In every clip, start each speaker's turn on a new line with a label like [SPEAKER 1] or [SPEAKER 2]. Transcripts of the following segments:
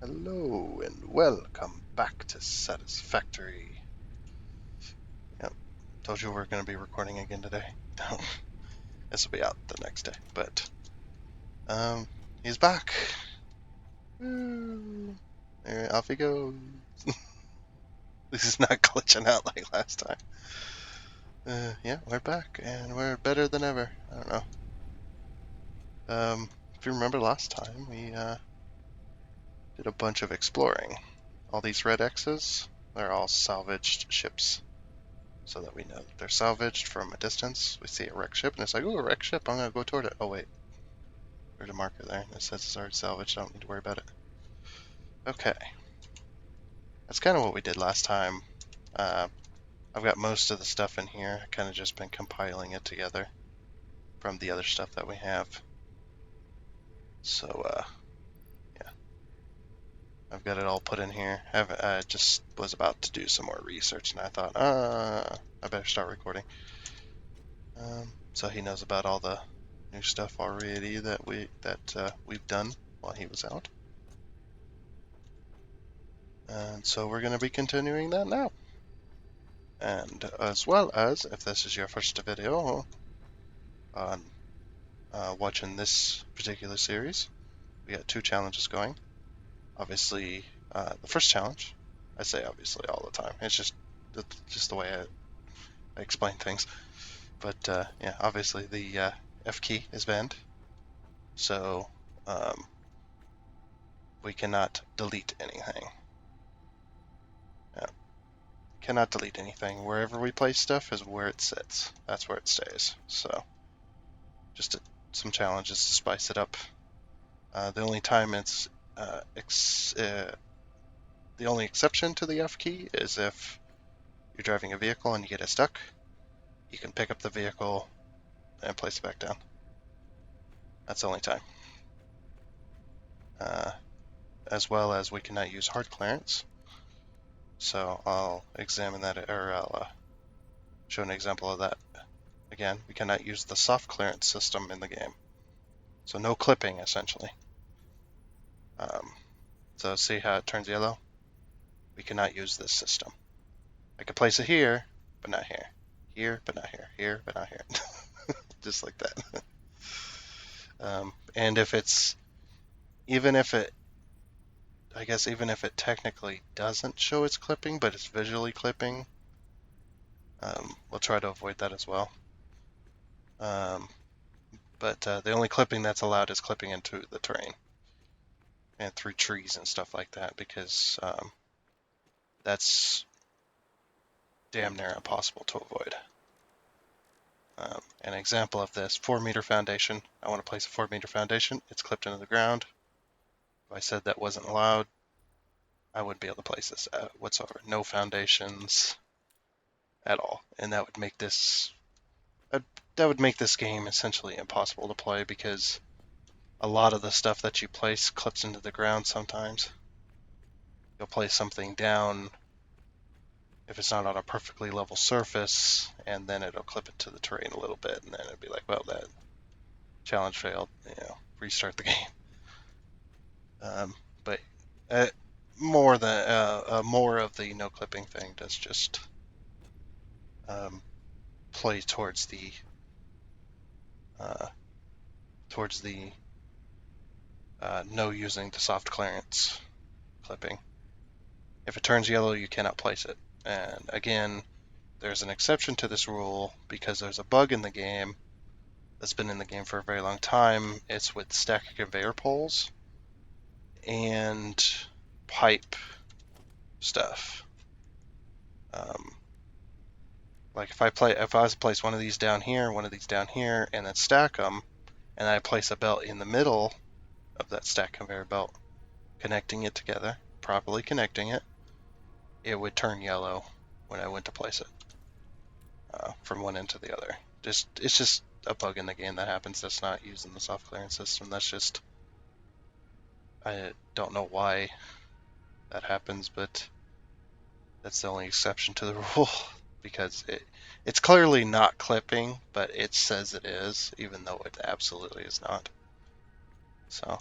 [SPEAKER 1] Hello and welcome back to Satisfactory. Yep, told you we're going to be recording again today. This will be out the next day, but um, he's back. Woo. There, off he goes. This is not glitching out like last time. Yeah, we're back and we're better than ever. I don't know. If you remember last time, we did a bunch of exploring. All these red X's, they're all salvaged ships. So that we know that they're salvaged from a distance. We see a wrecked ship, and it's like, ooh, a wrecked ship, I'm going to go toward it. Oh, wait, there's a marker there. It says it's already salvaged, I don't need to worry about it. Okay. That's kind of what we did last time. I've got most of the stuff in here. I've kind of just been compiling it together from the other stuff that we have. So, yeah. I've got it all put in here. I just was about to do some more research, and I thought, I better start recording. So he knows about all the new stuff already that we've done while he was out. And so we're going to be continuing that now. And as well as, if this is your first video on watching this particular series, we got 2 challenges going. Obviously, the first challenge, I say obviously all the time, it's just the way I explain things. But yeah, obviously the F key is banned, so we cannot delete anything. Cannot delete anything. Wherever we place stuff is where it sits. That's where it stays. So, just some challenges to spice it up. The only time it's the only exception to the F key is if you're driving a vehicle and you get it stuck. You can pick up the vehicle and place it back down. That's the only time. As well as we cannot use hard clearance. So I'll examine that, or I'll show an example of that. Again, we cannot use the soft clearance system in the game. So no clipping, essentially. So see how it turns yellow? We cannot use this system. I can place it here, but not here. Here, but not here. Here, but not here. Just like that. And if it's, even if it, I guess even if it technically doesn't show it's clipping, but it's visually clipping, we'll try to avoid that as well. But the only clipping that's allowed is clipping into the terrain and through trees and stuff like that, because that's damn near impossible to avoid. An example of this, 4-meter foundation. I want to place a 4-meter foundation. It's clipped into the ground. If I said that wasn't allowed, I wouldn't be able to place this whatsoever. No foundations at all, and that would make this game essentially impossible to play, because a lot of the stuff that you place clips into the ground sometimes. You'll place something down if it's not on a perfectly level surface, and then it'll clip into the terrain a little bit, and then it'll be like, well, that challenge failed, restart the game. But more of the no clipping thing does just play towards the no using the soft clearance clipping. If it turns yellow, you cannot place it. And again, there's an exception to this rule because there's a bug in the game that's been in the game for a very long time. It's with stack conveyor poles and pipe stuff. Like if I was to place one of these down here, one of these down here, and then stack them, and I place a belt in the middle of that stack conveyor belt, connecting it together, properly connecting it, it would turn yellow when I went to place it from one end to the other. It's just a bug in the game that happens. That's not using the soft clearance system. That's just, I don't know why that happens, but that's the only exception to the rule, because it's clearly not clipping, but it says it is, even though it absolutely is not. So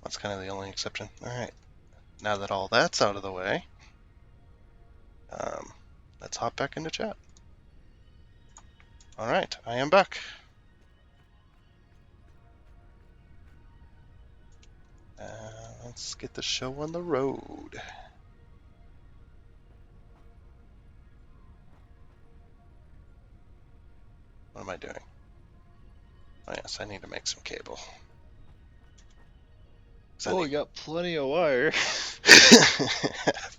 [SPEAKER 1] that's kind of the only exception. All right, now that all that's out of the way, let's hop back into chat. All right, I am back. Let's get the show on the road. What am I doing? Oh yes, I need to make some cable.
[SPEAKER 2] Oh, we got plenty of wire.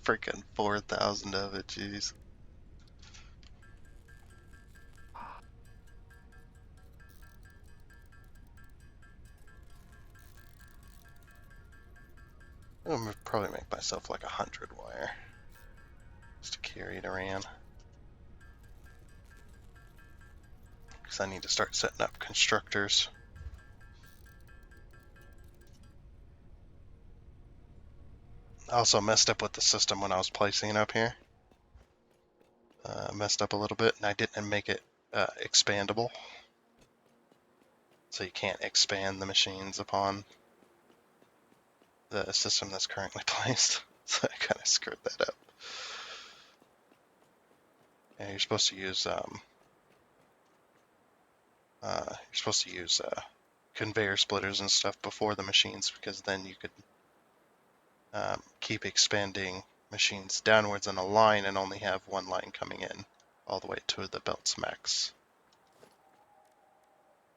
[SPEAKER 1] Freaking 4,000 of it, jeez. I'm gonna probably make myself like 100 wire just to carry it around. Because I need to start setting up constructors. I also messed up with the system when I was placing it up here. Messed up a little bit, and I didn't make it expandable. So you can't expand the machines upon the system that's currently placed. So I kind of screwed that up. Yeah, you're supposed to use conveyor splitters and stuff before the machines, because then you could keep expanding machines downwards in a line and only have one line coming in all the way to the belt's max,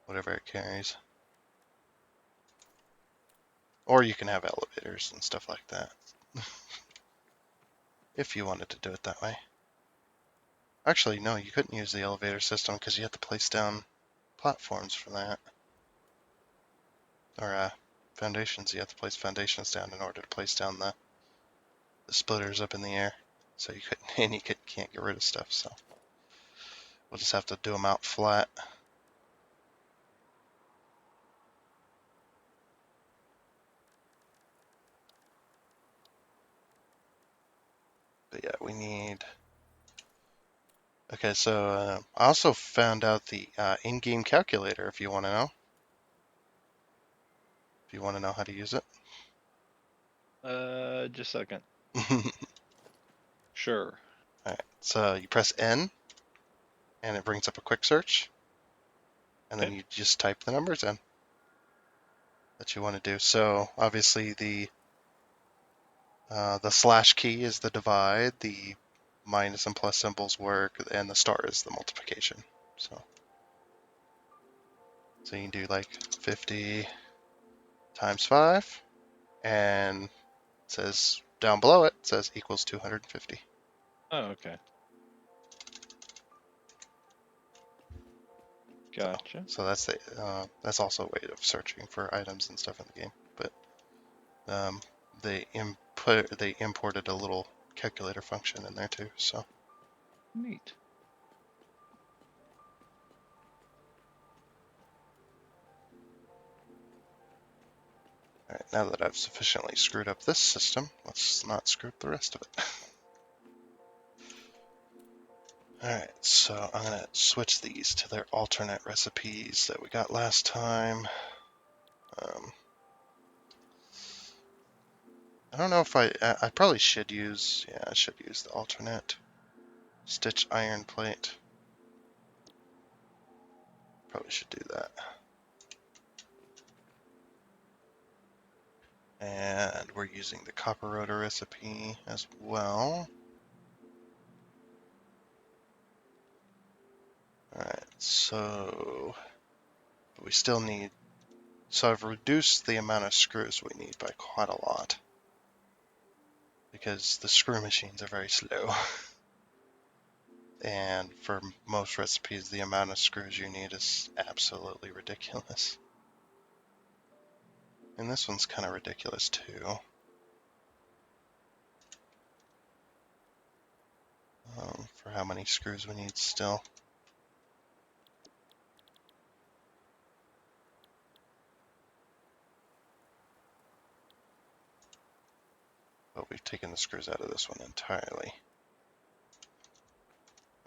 [SPEAKER 1] whatever it carries. Or you can have elevators and stuff like that if you wanted to do it that way. Actually, no, you couldn't use the elevator system because you had to place down platforms for that. Or foundations. You have to place foundations down in order to place down the splitters up in the air. So you couldn't, and you can't get rid of stuff. So we'll just have to do them out flat. But yeah, we need. Okay, so I also found out the in-game calculator. If you want to know, how to use it.
[SPEAKER 2] Just a second. Sure.
[SPEAKER 1] All right, so you press N, and it brings up a quick search, and then you just type the numbers in that you want to do. So obviously the slash key is the divide, the minus and plus symbols work, and the star is the multiplication. So you can do like 50 times 5, and it says down below it says equals 250.
[SPEAKER 2] Oh, okay. Gotcha.
[SPEAKER 1] So that's also a way of searching for items and stuff in the game. But they imported a little calculator function in there too. So
[SPEAKER 2] Neat.
[SPEAKER 1] all right, now that I've sufficiently screwed up this system, let's not screw up the rest of it. Alright, so I'm going to switch these to their alternate recipes that we got last time. I don't know if I probably should use, I should use the alternate stitch iron plate. Probably should do that. And we're using the copper rotor recipe as well. Alright, so we still need, so I've reduced the amount of screws we need by quite a lot, because the screw machines are very slow. And for most recipes, the amount of screws you need is absolutely ridiculous. And this one's kind of ridiculous too. For how many screws we need still. But we've taken the screws out of this one entirely.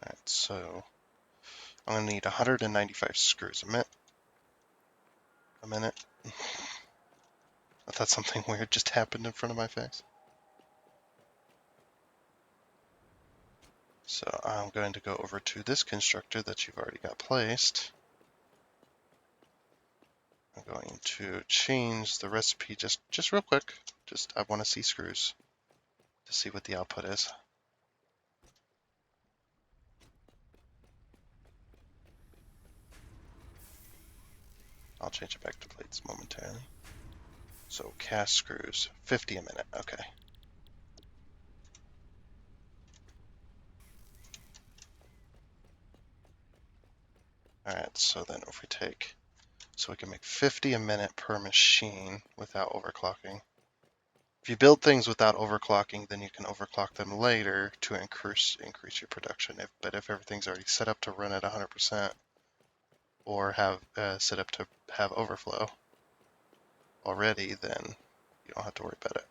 [SPEAKER 1] Alright, so I'm going to need 195 screws a minute. I thought something weird just happened in front of my face. So I'm going to go over to this constructor that you've already got placed. I'm going to change the recipe just real quick. I want to see screws to see what the output is. I'll change it back to plates momentarily. So cast screws, 50 a minute, okay. Alright, so then if we take, so we can make 50 a minute per machine without overclocking. If you build things without overclocking, then you can overclock them later to increase your production. But if everything's already set up to run at 100% or have set up to have overflow already, then you don't have to worry about it.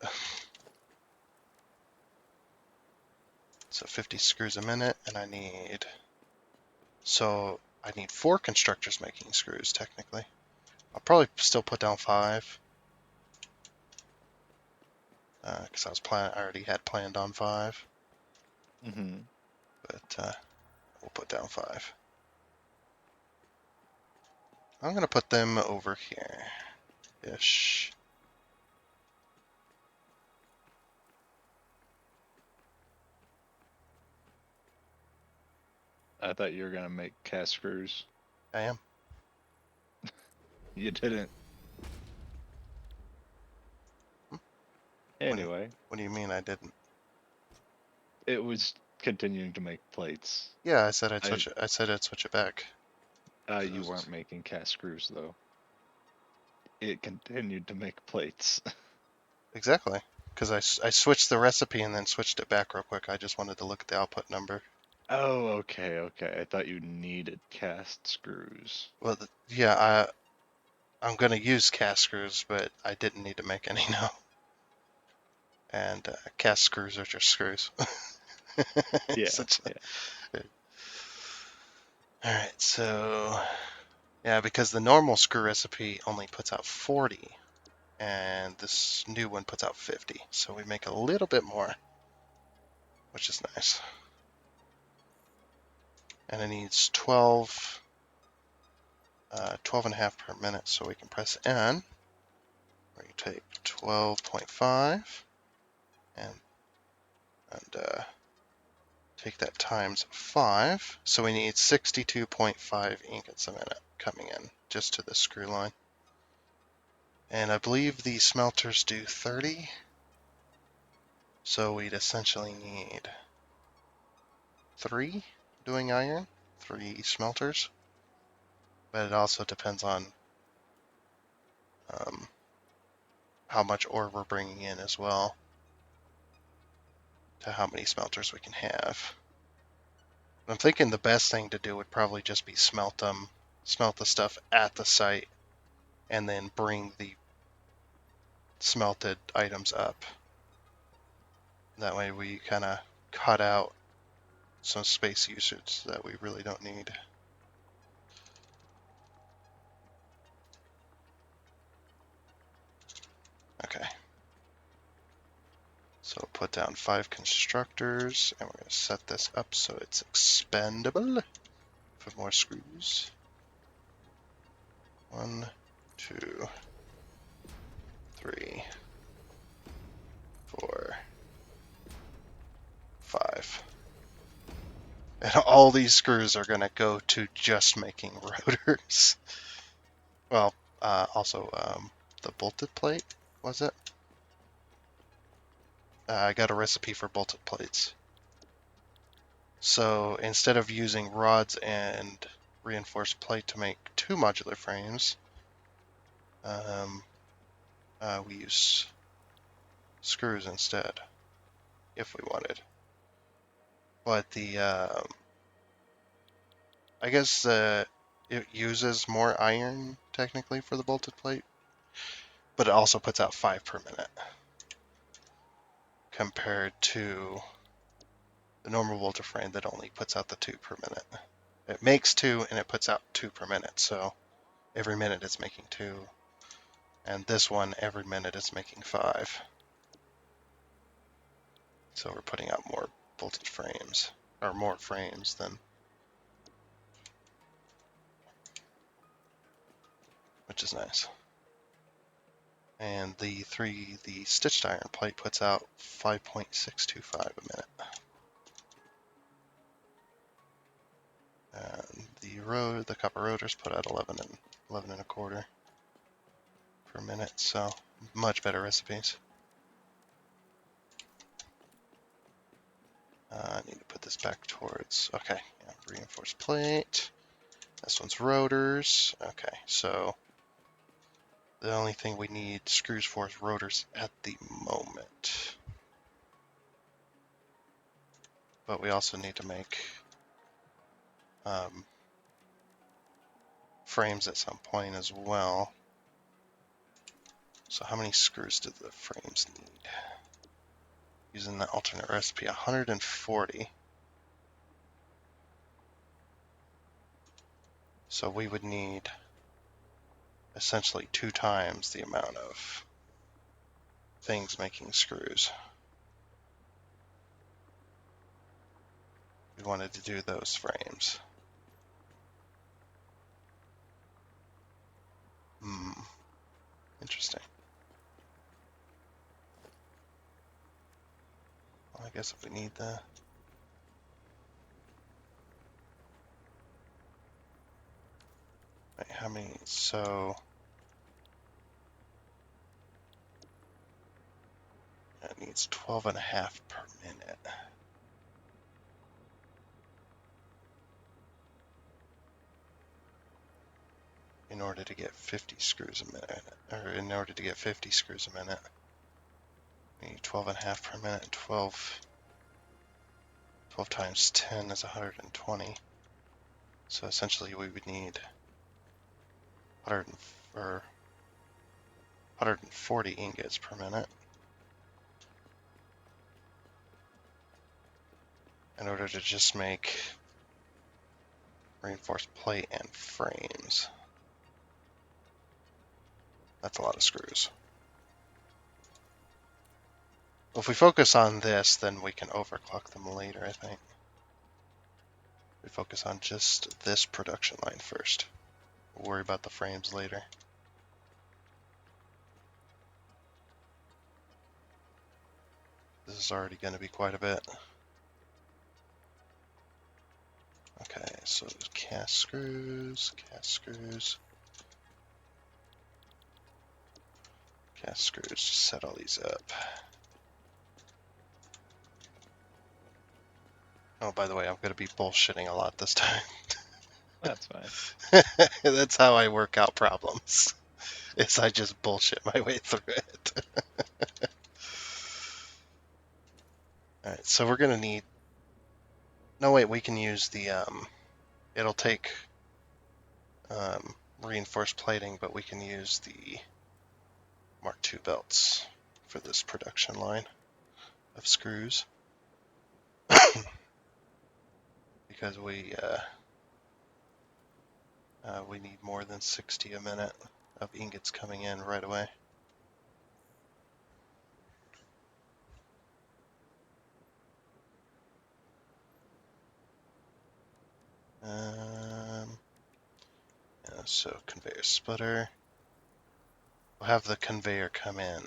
[SPEAKER 1] So 50 screws a minute, and I need 4 constructors making screws technically. I'll probably still put down 5 because I already had planned on 5,
[SPEAKER 2] Mm-hmm.
[SPEAKER 1] but we'll put down 5. I'm gonna put them over here, ish.
[SPEAKER 2] I thought you were gonna make cast screws.
[SPEAKER 1] I am.
[SPEAKER 2] You didn't.
[SPEAKER 1] What do you,
[SPEAKER 2] Anyway,
[SPEAKER 1] what do you mean I didn't?
[SPEAKER 2] it was continuing to make plates.
[SPEAKER 1] Yeah, I said I'd
[SPEAKER 2] I
[SPEAKER 1] switch it. I said I'd switch it back.
[SPEAKER 2] You weren't making cast screws though. It continued to make plates.
[SPEAKER 1] Exactly, because I switched the recipe and then switched it back real quick. I just wanted to look at the output number.
[SPEAKER 2] Oh, okay, okay. I thought you needed cast screws.
[SPEAKER 1] Well, yeah, I'm gonna use cast screws, but I didn't need to make any now. And cast screws are just screws.
[SPEAKER 2] Yeah,
[SPEAKER 1] Such
[SPEAKER 2] yeah.
[SPEAKER 1] a... All right, so yeah, because the normal screw recipe only puts out 40, and this new one puts out 50, so we make a little bit more, which is nice. And it needs 12 and a half per minute, so we can press N, where you take 12.5 and take that times 5, so we need 62.5 ingots a minute coming in just to the screw line. And I believe the smelters do 30, so we'd essentially need 3 doing iron, 3 smelters, but it also depends on um, how much ore we're bringing in as well, to how many smelters we can have. I'm thinking the best thing to do would probably just be smelt the stuff at the site, and then bring the smelted items up. That way we kind of cut out some space usage that we really don't need. Okay. So put down 5 constructors, and we're going to set this up so it's expendable for more screws. 1, 2, 3, 4, 5. And all these screws are going to go to just making rotors. Well, also the bolted plate, was it? I got a recipe for bolted plates. So instead of using rods and reinforced plate to make 2 modular frames, we use screws instead, if we wanted. But I guess it uses more iron technically for the bolted plate, but it also puts out 5 per minute compared to the normal bolted frame that only puts out the 2 per minute. It makes 2 and it puts out 2 per minute, so every minute it's making 2. And this one, every minute it's making 5. So we're putting out more voltage frames. or more frames than, which is nice. And the stitched iron plate puts out 5.625 a minute. And the copper rotors put out 11 and a quarter per minute, so much better recipes. I need to put this back towards, okay, yeah, reinforced plate. This one's rotors. Okay, so the only thing we need screws for is rotors at the moment. But we also need to make frames at some point as well. So how many screws do the frames need? Using the alternate recipe, 140. So we would need essentially 2 times the amount of things making screws. We wanted to do those frames. Interesting. Well, I guess if we need the... Wait, how many? So... It needs 12 and a half per minute. In order to get 50 screws a minute, or in order to get 50 screws a minute, we need 12 and a half per minute. 12 times 10 is 120. So essentially we would need 140 ingots per minute in order to just make reinforced plate and frames. That's a lot of screws. Well, if we focus on this, then we can overclock them later, I think. We focus on just this production line first. We'll worry about the frames later. This is already going to be quite a bit. Okay, so cast screws, cast screws, cast screws, just set all these up. Oh, by the way, I'm going to be bullshitting a lot this time.
[SPEAKER 2] That's fine.
[SPEAKER 1] That's how I work out problems, is I just bullshit my way through it. Alright, so we're going to need... No, wait, we can use the... It'll take reinforced plating, but we can use the Mark II belts for this production line of screws. Because we need more than 60 a minute of ingots coming in right away. Yeah, so conveyor splitter. We'll have the conveyor come in.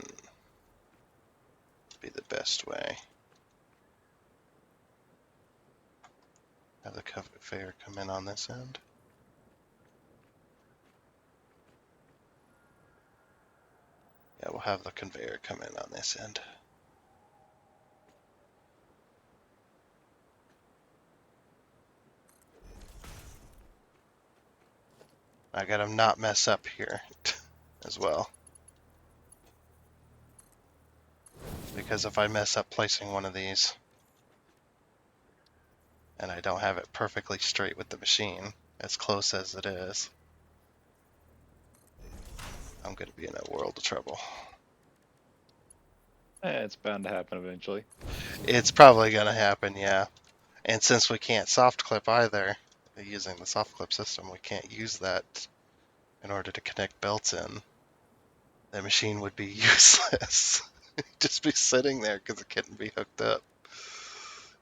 [SPEAKER 1] Be the best way. Have the conveyor come in on this end. Yeah, we'll have the conveyor come in on this end. I gotta not mess up here as well. Because if I mess up placing one of these and I don't have it perfectly straight with the machine, as close as it is, I'm gonna be in a world of trouble.
[SPEAKER 2] It's bound to happen eventually.
[SPEAKER 1] It's probably gonna happen, yeah. And since we can't soft clip either, using the soft clip system, we can't use that in order to connect belts in. The machine would be useless. Just be sitting there because it couldn't be hooked up.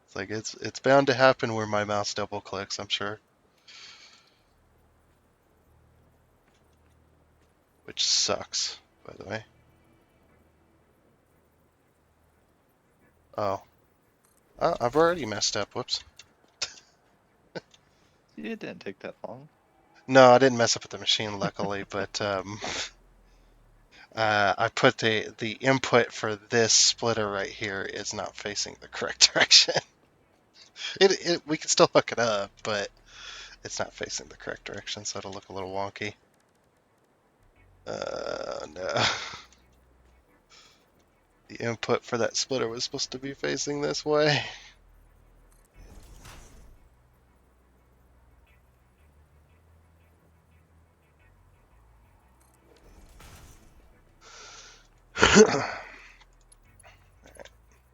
[SPEAKER 1] It's like it's bound to happen where my mouse double clicks, I'm sure. Which sucks, by the way. Oh. Oh, I've already messed up. Whoops.
[SPEAKER 2] It didn't take that long.
[SPEAKER 1] No, I didn't mess up with the machine, luckily, but I put the input for this splitter right here is not facing the correct direction. We can still hook it up, but it's not facing the correct direction, so it'll look a little wonky. No. The input for that splitter was supposed to be facing this way.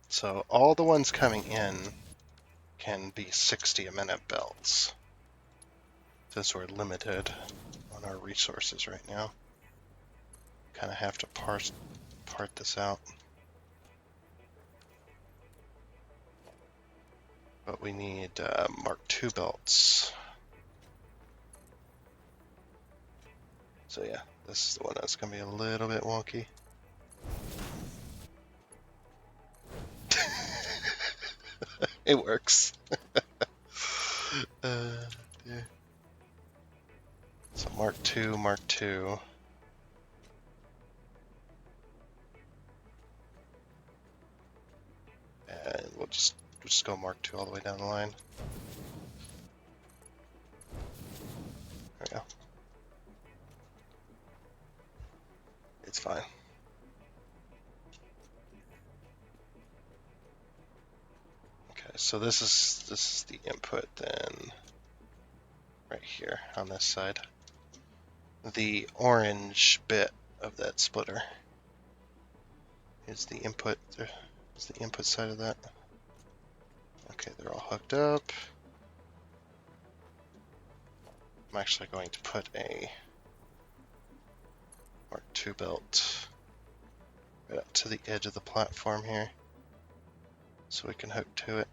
[SPEAKER 1] So all the ones coming in can be 60 a minute belts, since we're limited on our resources right now. Kind of have to part this out. But we need Mark II belts. So yeah, this is the one that's going to be a little bit wonky. It works. Yeah. So Mark II, Mark II. And we'll just go Mark II all the way down the line. There we go. It's fine. Okay, so this is the input then, right here on this side. The orange bit of that splitter is the input. Is the input side of that. Okay, they're all hooked up. I'm actually going to put a Mark II belt right up to the edge of the platform here, so we can hook to it.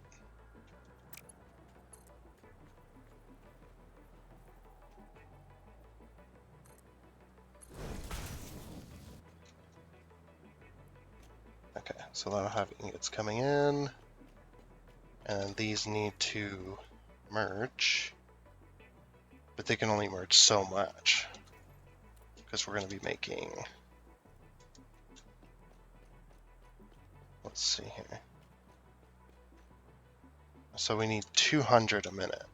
[SPEAKER 1] Okay, so that'll have ingots coming in, and these need to merge, but they can only merge so much, because we're going to be making, let's see here, so we need 200 a minute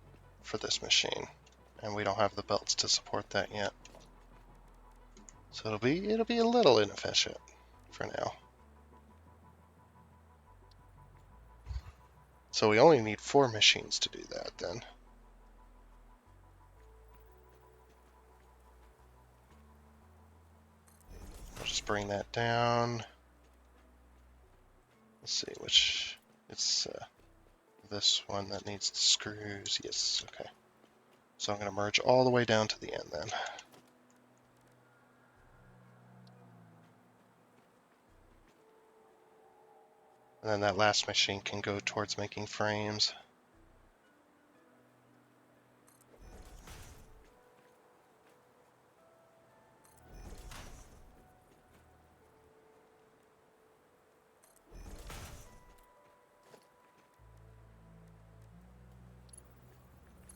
[SPEAKER 1] for this machine, and we don't have the belts to support that yet, so it'll be a little inefficient for now. So we only need 4 machines to do that then. I'll just bring that down. Let's see which, it's this one that needs the screws. Yes, okay. So I'm going to merge all the way down to the end then. And then that last machine can go towards making frames.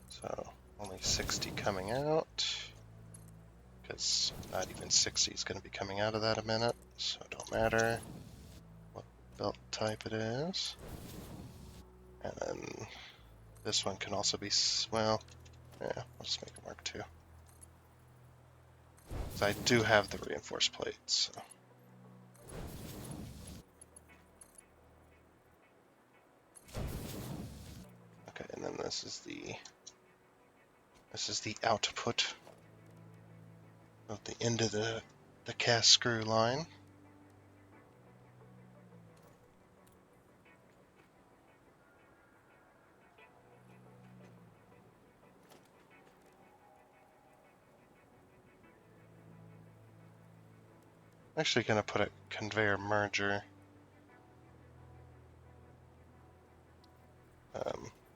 [SPEAKER 1] So only 60 coming out, because not even 60 is going to be coming out of that a minute, so it don't matter what belt type it is. And then this one can also be, well, yeah, I'll just make a Mark II. Because I do have the reinforced plates. So. Okay, and then this is the output of the end of the cast screw line. I'm actually going to put a conveyor merger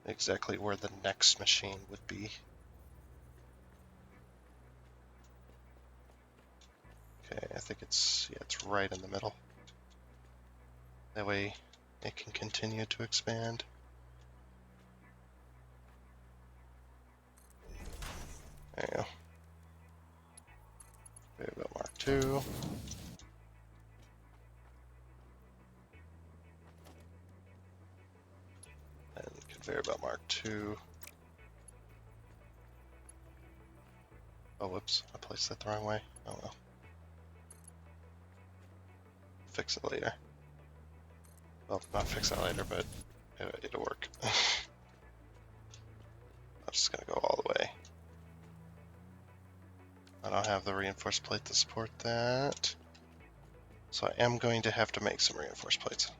[SPEAKER 1] exactly where the next machine would be. Okay, I think it's right in the middle. That way it can continue to expand. There you go. Conveyor belt Mark II. And conveyor belt Mark II. Oh, whoops. I placed that the wrong way. Oh well. Fix it later. Well, not fix it later, but it'll work. I'm just gonna go all the way. I don't have the reinforced plate to support that. So I am going to have to make some reinforced plates.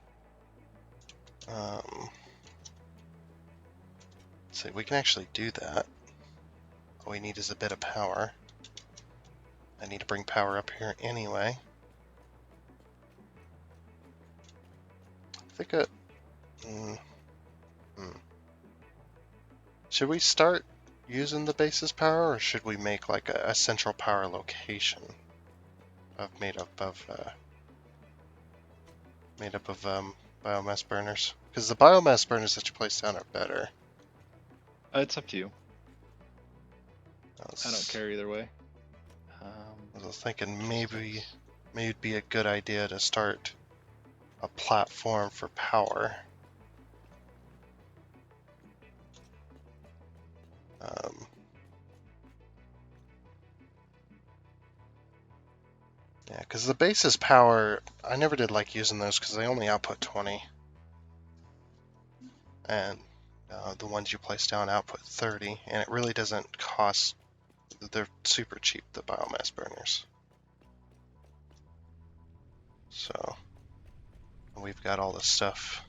[SPEAKER 1] Let's see, we can actually do that. All we need is a bit of power. I need to bring power up here anyway. I think should we start using the base's power, or should we make like a central power location made up of biomass burners? Because the biomass burners that you place down are better.
[SPEAKER 2] It's up to you. I don't care either way.
[SPEAKER 1] I was thinking maybe it'd be a good idea to start a platform for power. Yeah, because the base's power, I never did like using those because they only output 20. And the ones you place down output 30, and it really doesn't cost, they're super cheap, the biomass burners. So, we've got all this stuff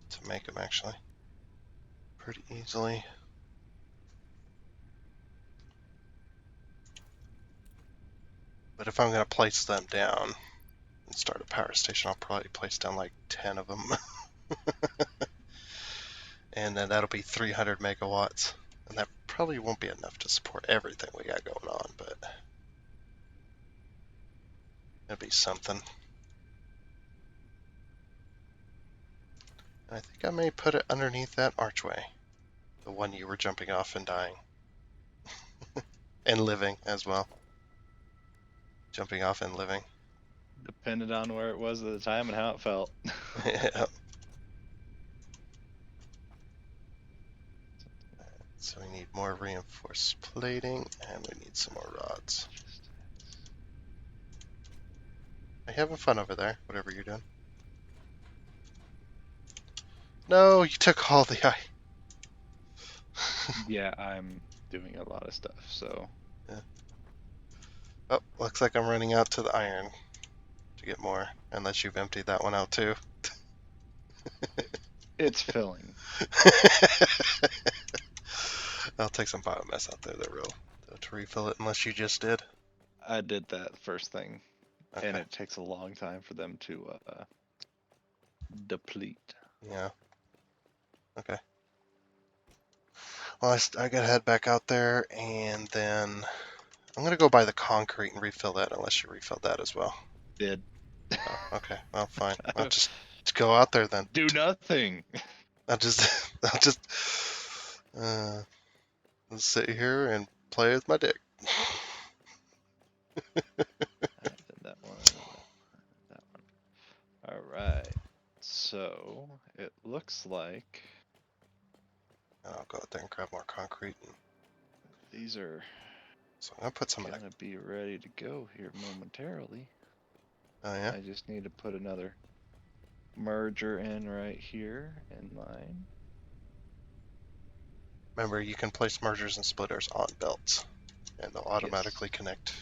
[SPEAKER 1] to make them actually pretty easily. But if I'm going to place them down and start a power station, I'll probably place down like 10 of them. And then that'll be 300 megawatts. And that probably won't be enough to support everything we got going on, but it'll be something. And I think I may put it underneath that archway. The one you were jumping off and dying. And living as well. Jumping off and living.
[SPEAKER 2] Depended on where it was at the time and how it felt.
[SPEAKER 1] Yeah. So we need more reinforced plating, and we need some more rods. Are you having fun over there, whatever you're doing? No, you took all the eye.
[SPEAKER 2] Yeah, I'm doing a lot of stuff, so.
[SPEAKER 1] Yeah. Oh, looks like I'm running out to the iron to get more, unless you've emptied that one out too.
[SPEAKER 2] It's filling.
[SPEAKER 1] I'll take some biomass out there to refill it, unless you just did.
[SPEAKER 2] I did that first thing,
[SPEAKER 1] Okay.
[SPEAKER 2] and it takes a long time for them to deplete.
[SPEAKER 1] Yeah. Okay. Well, I gotta head back out there, and then I'm gonna go buy the concrete and refill that, unless you refilled that as well.
[SPEAKER 2] Did.
[SPEAKER 1] Oh, okay. Well, fine. I'll just go out there then.
[SPEAKER 2] Do nothing.
[SPEAKER 1] I'll just sit here and play with my dick.
[SPEAKER 2] I did that one. That one. All right. So it looks like
[SPEAKER 1] I'll go out there and grab more concrete.
[SPEAKER 2] these are
[SPEAKER 1] So I'm gonna put some of that.
[SPEAKER 2] gonna be ready to go here momentarily.
[SPEAKER 1] Oh yeah.
[SPEAKER 2] I just need to put another merger in right here in line.
[SPEAKER 1] Remember, you can place mergers and splitters on belts, and they'll automatically connect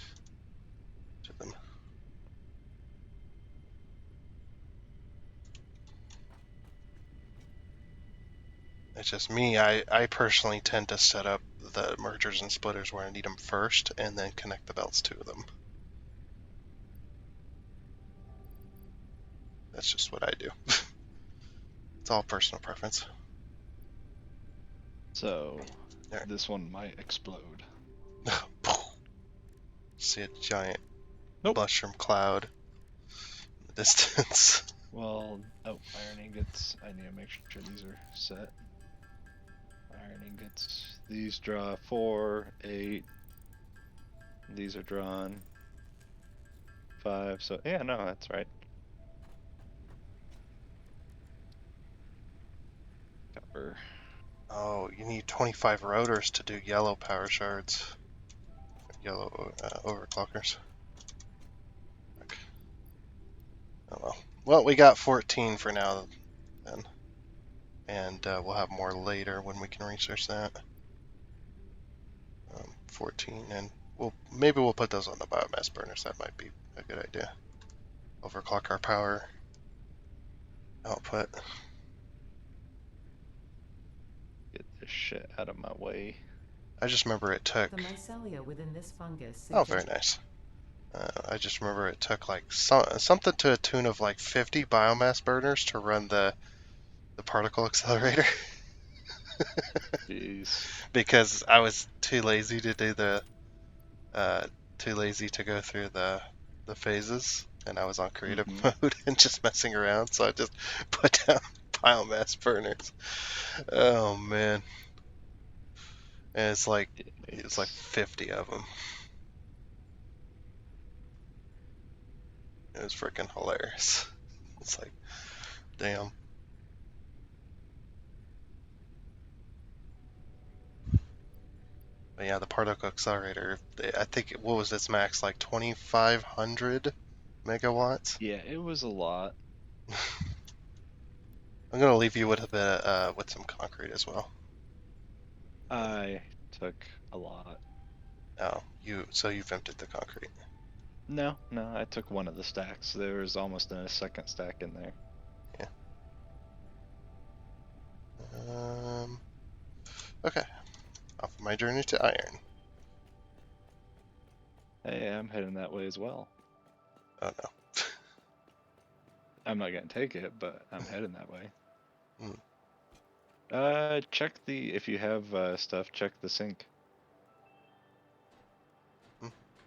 [SPEAKER 1] to them. It's just me. I personally tend to set up the mergers and splitters where I need them first, and then connect the belts to them. That's just what I do. It's all personal preference.
[SPEAKER 2] So
[SPEAKER 1] There.
[SPEAKER 2] this one might explode.
[SPEAKER 1] See a giant
[SPEAKER 2] Nope.
[SPEAKER 1] mushroom cloud in the distance.
[SPEAKER 2] Well, oh, iron ingots. I need to make sure these are set. Iron ingots. These draw 4, 8. These are drawn 5. So yeah, no, that's right. Copper.
[SPEAKER 1] Oh, you need 25 rotors to do yellow power shards. Yellow overclockers. Oh well. Well, we got 14 for now then. And we'll have more later when we can research that. 14, and maybe we'll put those on the biomass burners. That might be a good idea. Overclock our power output.
[SPEAKER 2] Get this shit out of my way.
[SPEAKER 1] I just remember it took.
[SPEAKER 3] The mycelia within this fungus
[SPEAKER 1] Oh, very
[SPEAKER 3] suggest
[SPEAKER 1] nice. I just remember it took like something to a tune of like 50 biomass burners to run the particle accelerator
[SPEAKER 2] Jeez.
[SPEAKER 1] because I was too lazy to do too lazy to go through the phases, and I was on creative
[SPEAKER 2] Mm-hmm.
[SPEAKER 1] mode and just messing around, so I just put down biomass burners. Oh man, and it's like
[SPEAKER 2] It
[SPEAKER 1] it's like
[SPEAKER 2] makes
[SPEAKER 1] 50 of them. It was freaking hilarious. It's like, damn. But yeah, the particle accelerator, I think, what was its max? Like 2,500 megawatts?
[SPEAKER 2] yeah, it was a lot.
[SPEAKER 1] I'm gonna leave you with a bit, with some concrete as well.
[SPEAKER 2] I took a lot.
[SPEAKER 1] Oh, so you've emptied the concrete.
[SPEAKER 2] No, no, I took one of the stacks. There was almost a second stack in there.
[SPEAKER 1] Yeah. Um, okay. Off of my journey to iron.
[SPEAKER 2] Hey, I'm heading that way as well.
[SPEAKER 1] Oh no.
[SPEAKER 2] I'm not gonna take it, but I'm heading that way.
[SPEAKER 1] Hmm.
[SPEAKER 2] Check if you have stuff, check the sink.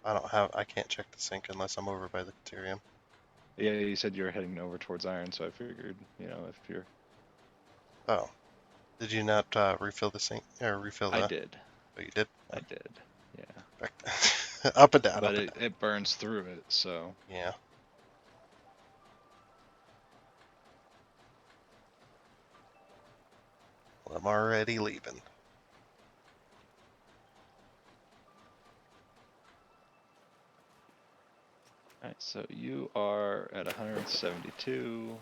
[SPEAKER 1] I can't check the sink unless I'm over by the deuterium.
[SPEAKER 2] Yeah, you said you were heading over towards iron, so I figured, if you're.
[SPEAKER 1] Oh, did you not refill the sink or refill
[SPEAKER 2] I
[SPEAKER 1] the?
[SPEAKER 2] did.
[SPEAKER 1] Oh, you did.
[SPEAKER 2] I did. Yeah.
[SPEAKER 1] Back up and down,
[SPEAKER 2] But
[SPEAKER 1] up and
[SPEAKER 2] it,
[SPEAKER 1] down.
[SPEAKER 2] it burns through it, so.
[SPEAKER 1] Yeah. Well, I'm already leaving.
[SPEAKER 2] Alright, so you are at 172.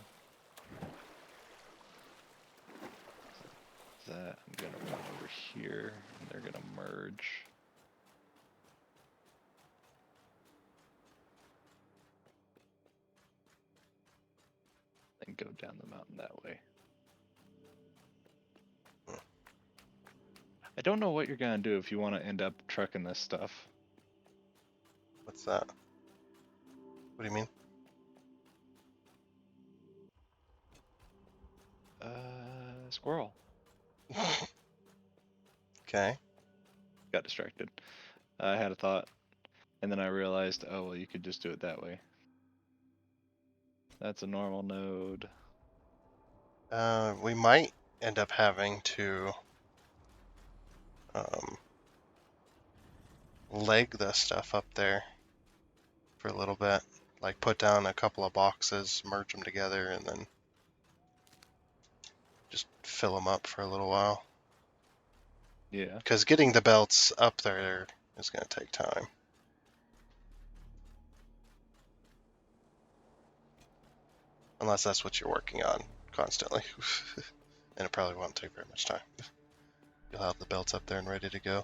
[SPEAKER 2] That I'm gonna run over here, and they're gonna merge. Then go down the mountain that way. I don't know what you're gonna do if you want to end up trucking this stuff.
[SPEAKER 1] What's that? What do you mean?
[SPEAKER 2] Squirrel.
[SPEAKER 1] Okay.
[SPEAKER 2] Got distracted. I had a thought, and then I realized, oh well, you could just do it that way. That's a normal node.
[SPEAKER 1] We might end up having to um, leg the stuff up there for a little bit. Like put down a couple of boxes, merge them together, and then just fill them up for a little while.
[SPEAKER 2] Yeah.
[SPEAKER 1] Because getting the belts up there is going to take time. Unless that's what you're working on constantly. And it probably won't take very much time. You'll have the belts up there and ready to go.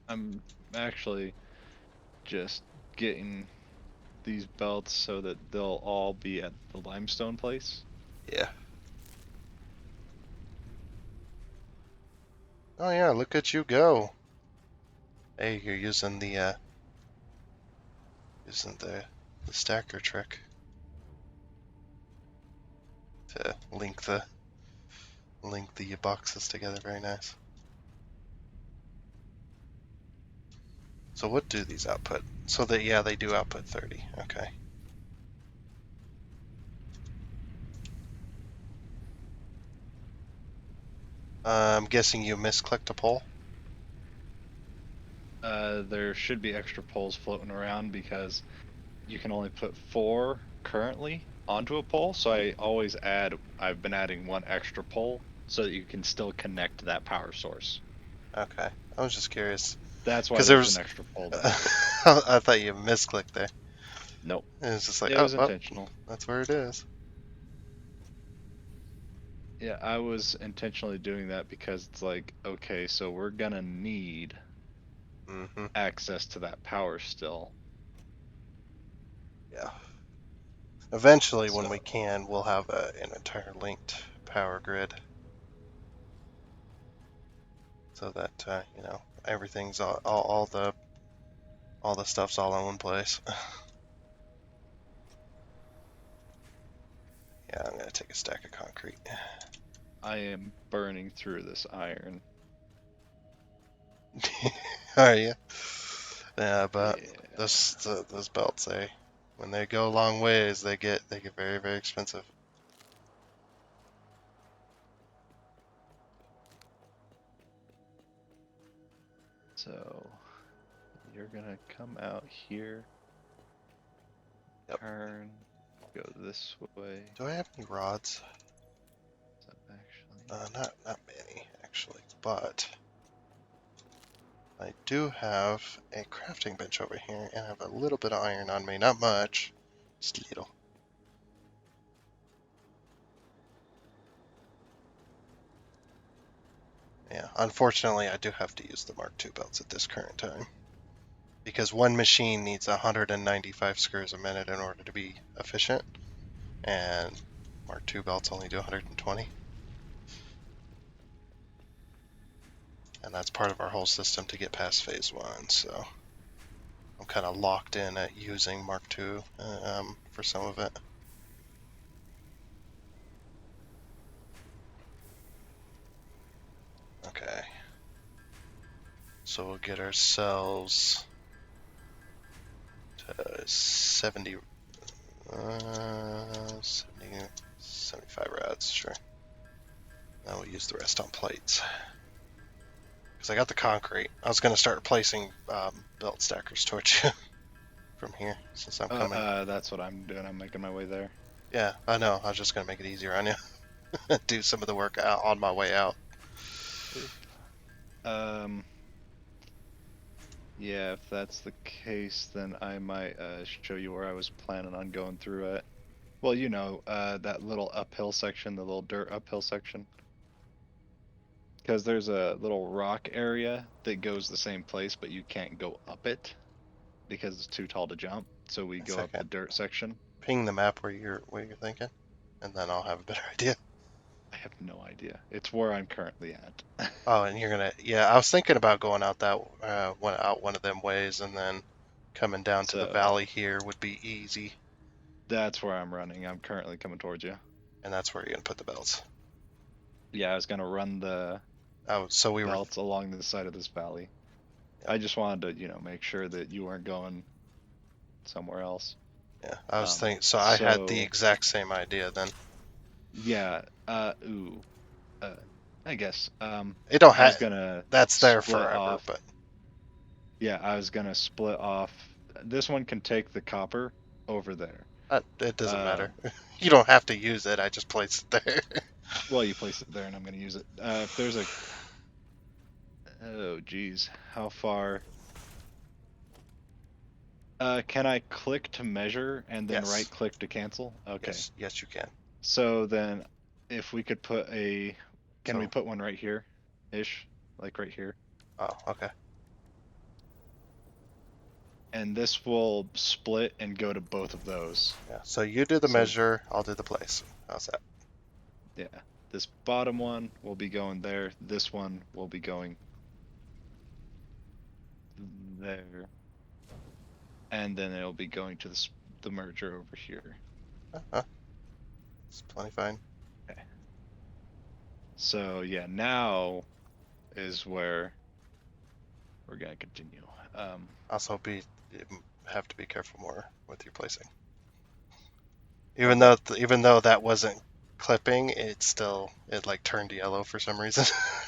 [SPEAKER 2] I'm actually just getting these belts so that they'll all be at the limestone place.
[SPEAKER 1] Yeah. Oh yeah, look at you go. Hey, you're using the the stacker trick to link the boxes together. Very nice. So what do these output? So that, yeah, they do output 30. Okay. I'm guessing you misclicked a pole.
[SPEAKER 2] There should be extra poles floating around because you can only put 4 currently onto a pole. So I've been adding 1 extra pole so that you can still connect to that power source.
[SPEAKER 1] Okay. I was just curious
[SPEAKER 2] That's why
[SPEAKER 1] because there
[SPEAKER 2] there's an
[SPEAKER 1] was.
[SPEAKER 2] extra pole there.
[SPEAKER 1] I thought you misclicked there.
[SPEAKER 2] Nope.
[SPEAKER 1] It was just like,
[SPEAKER 2] It
[SPEAKER 1] oh,
[SPEAKER 2] was
[SPEAKER 1] well,
[SPEAKER 2] intentional.
[SPEAKER 1] that's where it is.
[SPEAKER 2] Yeah, I was intentionally doing that because it's like, okay, so we're gonna need
[SPEAKER 1] Mm-hmm.
[SPEAKER 2] access to that power still.
[SPEAKER 1] Yeah. Eventually, when we
[SPEAKER 2] So,
[SPEAKER 1] can, we'll have an entire linked power grid, so that everything's all the stuff's all in one place. Yeah, I'm gonna take a stack of concrete.
[SPEAKER 2] I am burning through this iron.
[SPEAKER 1] Are you? Yeah, but
[SPEAKER 2] Yeah.
[SPEAKER 1] those belts, when they go a long ways, they get very, very expensive.
[SPEAKER 2] So, you're gonna come out here,
[SPEAKER 1] Yep.
[SPEAKER 2] turn, go this way.
[SPEAKER 1] Do I have any rods?
[SPEAKER 2] So actually,
[SPEAKER 1] Not many actually, but I do have a crafting bench over here, and I have a little bit of iron on me. Not much, just a little. Yeah, unfortunately, I do have to use the Mark II belts at this current time, because one machine needs 195 screws a minute in order to be efficient, and Mark II belts only do 120. And that's part of our whole system to get past phase 1, so I'm kind of locked in at using Mark II for some of it. Okay. So we'll get ourselves to 70, 75 rods, sure. Now we'll use the rest on plates. Because I got the concrete. I was going to start placing belt stackers towards you from here, since I'm coming.
[SPEAKER 2] that's what I'm doing. I'm making my way there.
[SPEAKER 1] Yeah, I know. I was just going to make it easier on you. Do some of the work on my way out.
[SPEAKER 2] Um, yeah, if that's the case, then I might show you where I was planning on going through it. Well, that little uphill section, the little dirt uphill section. Because there's a little rock area that goes the same place, but you can't go up it because it's too tall to jump. So we
[SPEAKER 1] A
[SPEAKER 2] go up the
[SPEAKER 1] second.
[SPEAKER 2] dirt section.
[SPEAKER 1] Ping the map where you're thinking, and then I'll have a better idea.
[SPEAKER 2] I have no idea. It's where I'm currently at.
[SPEAKER 1] Oh, and you're gonna, yeah, I was thinking about going out that one of them ways, and then coming down to the
[SPEAKER 2] So
[SPEAKER 1] valley here would be easy,
[SPEAKER 2] that's where I'm running. I'm currently coming towards you.
[SPEAKER 1] and that's where you're gonna put the belts.
[SPEAKER 2] Yeah, I was gonna run the
[SPEAKER 1] Oh, so we were,
[SPEAKER 2] belts along the side of this valley.
[SPEAKER 1] yeah,
[SPEAKER 2] I just wanted to, make sure that you weren't going somewhere else.
[SPEAKER 1] yeah, I was
[SPEAKER 2] Um,
[SPEAKER 1] thinking, so I had the
[SPEAKER 2] so
[SPEAKER 1] exact same idea then.
[SPEAKER 2] yeah, uh, I guess.
[SPEAKER 1] It don't
[SPEAKER 2] I was
[SPEAKER 1] have,
[SPEAKER 2] gonna
[SPEAKER 1] that's there
[SPEAKER 2] split
[SPEAKER 1] forever,
[SPEAKER 2] off.
[SPEAKER 1] but
[SPEAKER 2] Yeah, I was gonna split off. This one can take the copper over there.
[SPEAKER 1] it doesn't
[SPEAKER 2] Uh,
[SPEAKER 1] matter. You don't have to use it. I just place it there.
[SPEAKER 2] well, you place it there, and I'm gonna use it. If there's a, oh geez, how far? Can I click to measure and then right
[SPEAKER 1] Yes,
[SPEAKER 2] click to cancel? Okay.
[SPEAKER 1] yes, you can.
[SPEAKER 2] So then, if we could can we
[SPEAKER 1] So,
[SPEAKER 2] put one right here, ish, like right here,
[SPEAKER 1] oh, okay.
[SPEAKER 2] and this will split and go to both of those.
[SPEAKER 1] Yeah. So you do the
[SPEAKER 2] So
[SPEAKER 1] measure, I'll do the place. How's that?
[SPEAKER 2] yeah, this bottom one will be going there. This one will be going there, and then it'll be going to the merger over here.
[SPEAKER 1] It's plenty fine.
[SPEAKER 2] Okay. So yeah, now is where we're gonna continue.
[SPEAKER 1] Also, have to be careful more with your placing.
[SPEAKER 2] Okay.
[SPEAKER 1] Even though that wasn't clipping, it like turned yellow for some reason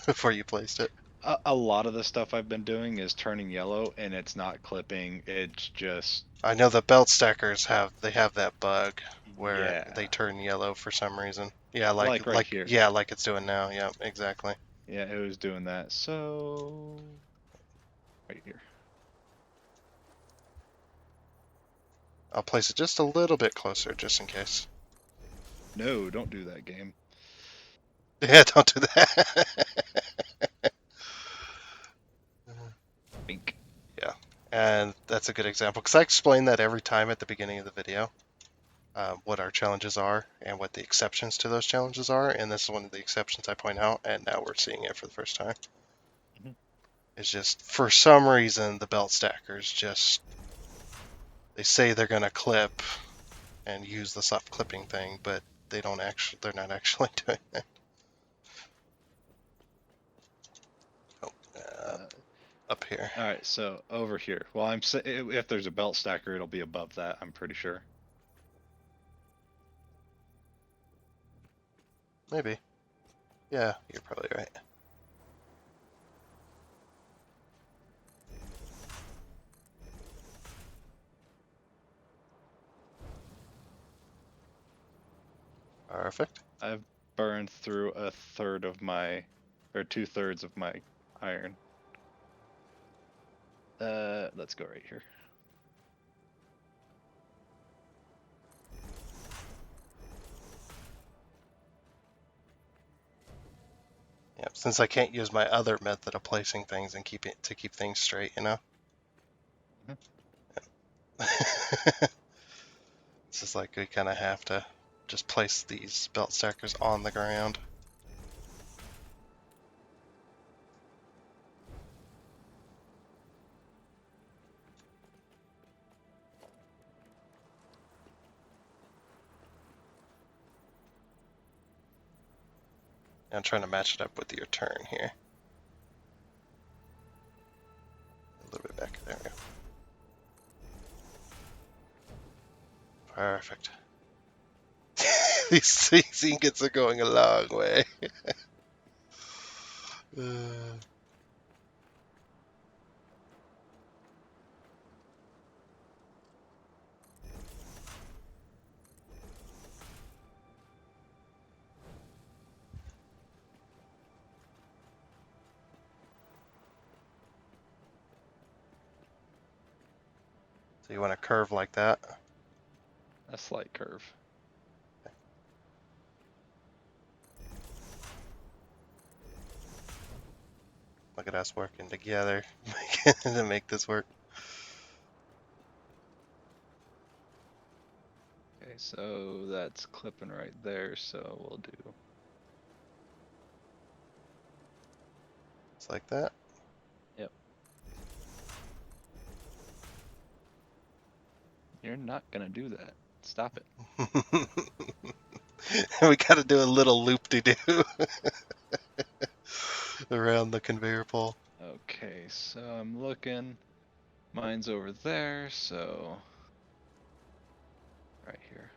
[SPEAKER 1] before you placed it.
[SPEAKER 2] A lot of the stuff I've been doing is turning yellow, and it's not clipping. It's just
[SPEAKER 1] I know the belt stackers have that bug where they
[SPEAKER 2] yeah,
[SPEAKER 1] turn yellow for some reason. Yeah,
[SPEAKER 2] like right here.
[SPEAKER 1] like it's doing now. Yeah, exactly.
[SPEAKER 2] Yeah, it was doing that. So right here.
[SPEAKER 1] I'll place it just a little bit closer just in case.
[SPEAKER 2] No, don't do that, game.
[SPEAKER 1] Yeah, don't do that.
[SPEAKER 2] Bink.
[SPEAKER 1] Yeah, and that's a good example because I explain that every time at the beginning of the video, what our challenges are and what the exceptions to those challenges are, and this is one of the exceptions I point out, and now we're seeing it for the first time.
[SPEAKER 2] Mhm.
[SPEAKER 1] It's just for some reason the belt stackers they say they're gonna clip and use the soft clipping thing, but they're not actually doing it. Oh,
[SPEAKER 2] Uh,
[SPEAKER 1] up here.
[SPEAKER 2] all right, so over here. Well, if there's a belt stacker, it'll be above that. I'm pretty sure.
[SPEAKER 1] Maybe. Yeah, you're probably right. Perfect.
[SPEAKER 2] I've burned through a third of my, or 2/3 of my iron. Let's go right here.
[SPEAKER 1] Yeah, since I can't use my other method of placing things and keep things straight, you know.
[SPEAKER 2] Mhm.
[SPEAKER 1] It's just like we kind of have to just place these belt stackers on the ground. I'm trying to match it up with your turn here. A little bit back. There we go. Perfect. These ingots are going a long way. So you want to curve like that?
[SPEAKER 2] A slight curve.
[SPEAKER 1] Look at us working together to make this work.
[SPEAKER 2] Okay, so that's clipping right there. So we'll do.
[SPEAKER 1] It's like that.
[SPEAKER 2] Yep. You're not gonna do that. Stop it.
[SPEAKER 1] We got to do a little loop-de-doo around the conveyor pole.
[SPEAKER 2] Okay, so I'm looking. Mine's over there, so right here.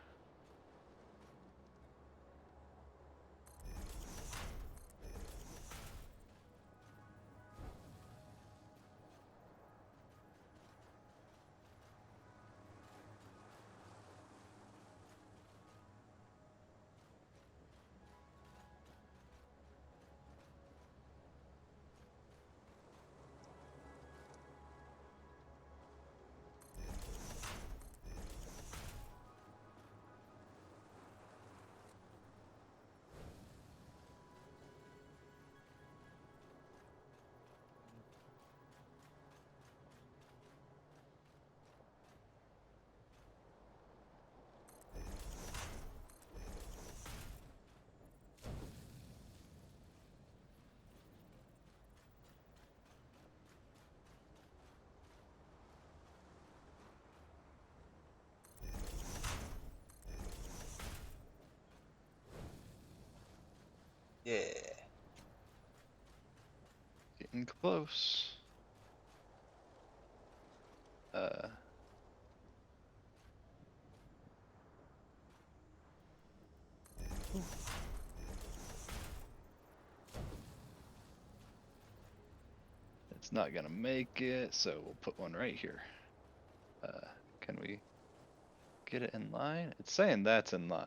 [SPEAKER 1] Yeah.
[SPEAKER 2] Getting close. It's not gonna make it, so we'll put one right here. Can we get it in line? It's saying that's in line.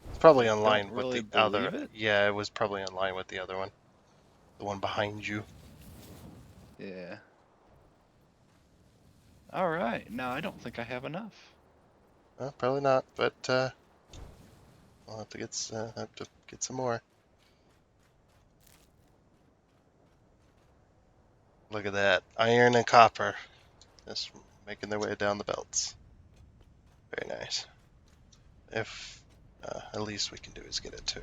[SPEAKER 1] It's probably
[SPEAKER 2] I
[SPEAKER 1] in
[SPEAKER 2] don't
[SPEAKER 1] line with
[SPEAKER 2] really
[SPEAKER 1] the other.
[SPEAKER 2] believe it.
[SPEAKER 1] Yeah, it was probably in line with the other one. The one behind you.
[SPEAKER 2] Yeah. All right. Now I don't think I have enough.
[SPEAKER 1] Well, probably not, but I'll have to get some more. Look at that. Iron and copper. Just making their way down the belts. Very nice. If at least we can do is get it to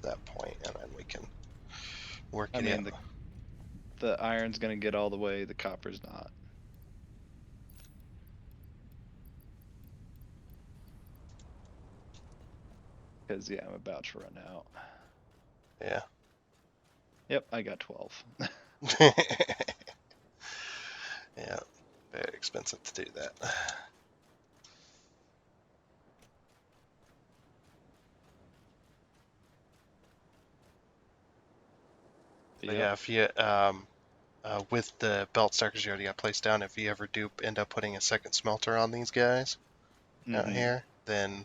[SPEAKER 1] that point, and then we can work
[SPEAKER 2] I
[SPEAKER 1] it
[SPEAKER 2] mean,
[SPEAKER 1] out.
[SPEAKER 2] the iron's gonna get all the way. The copper's not. Because yeah, I'm about to run out.
[SPEAKER 1] Yeah.
[SPEAKER 2] Yep, I got 12.
[SPEAKER 1] Yeah. Very expensive to do that. But
[SPEAKER 2] Yep.
[SPEAKER 1] yeah, if you with the belt stackers you already got placed down, if you ever do end up putting a second smelter on these guys out
[SPEAKER 2] Mm-hmm.
[SPEAKER 1] here, then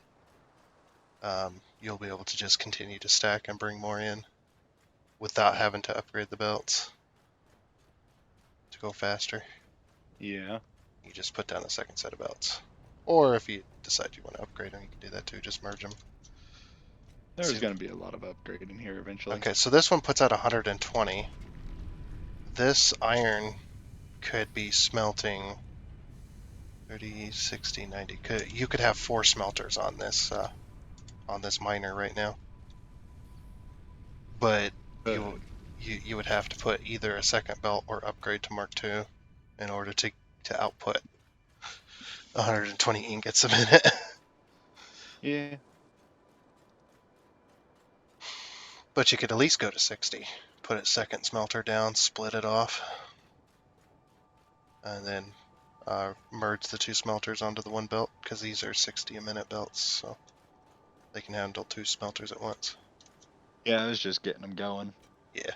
[SPEAKER 1] you'll be able to just continue to stack and bring more in without having to upgrade the belts to go faster.
[SPEAKER 2] Yeah.
[SPEAKER 1] You just put down a second set of belts. Or if you decide you want to upgrade them, you can do that too. Just merge them.
[SPEAKER 2] There's gonna be a lot of upgrading here eventually.
[SPEAKER 1] Okay, so this one puts out 120. This iron could be smelting 30, 60, 90. You could have 4 smelters on this miner right now. But
[SPEAKER 2] Good.
[SPEAKER 1] you would have to put either a second belt or upgrade to Mark II in order to output 120 ingots a minute.
[SPEAKER 2] Yeah.
[SPEAKER 1] But you could at least go to 60. Put a second smelter down, split it off, and then merge the 2 smelters onto the one belt, because these are 60 a minute belts, so they can handle 2 smelters at once.
[SPEAKER 2] Yeah, I was just getting them going.
[SPEAKER 1] Yeah,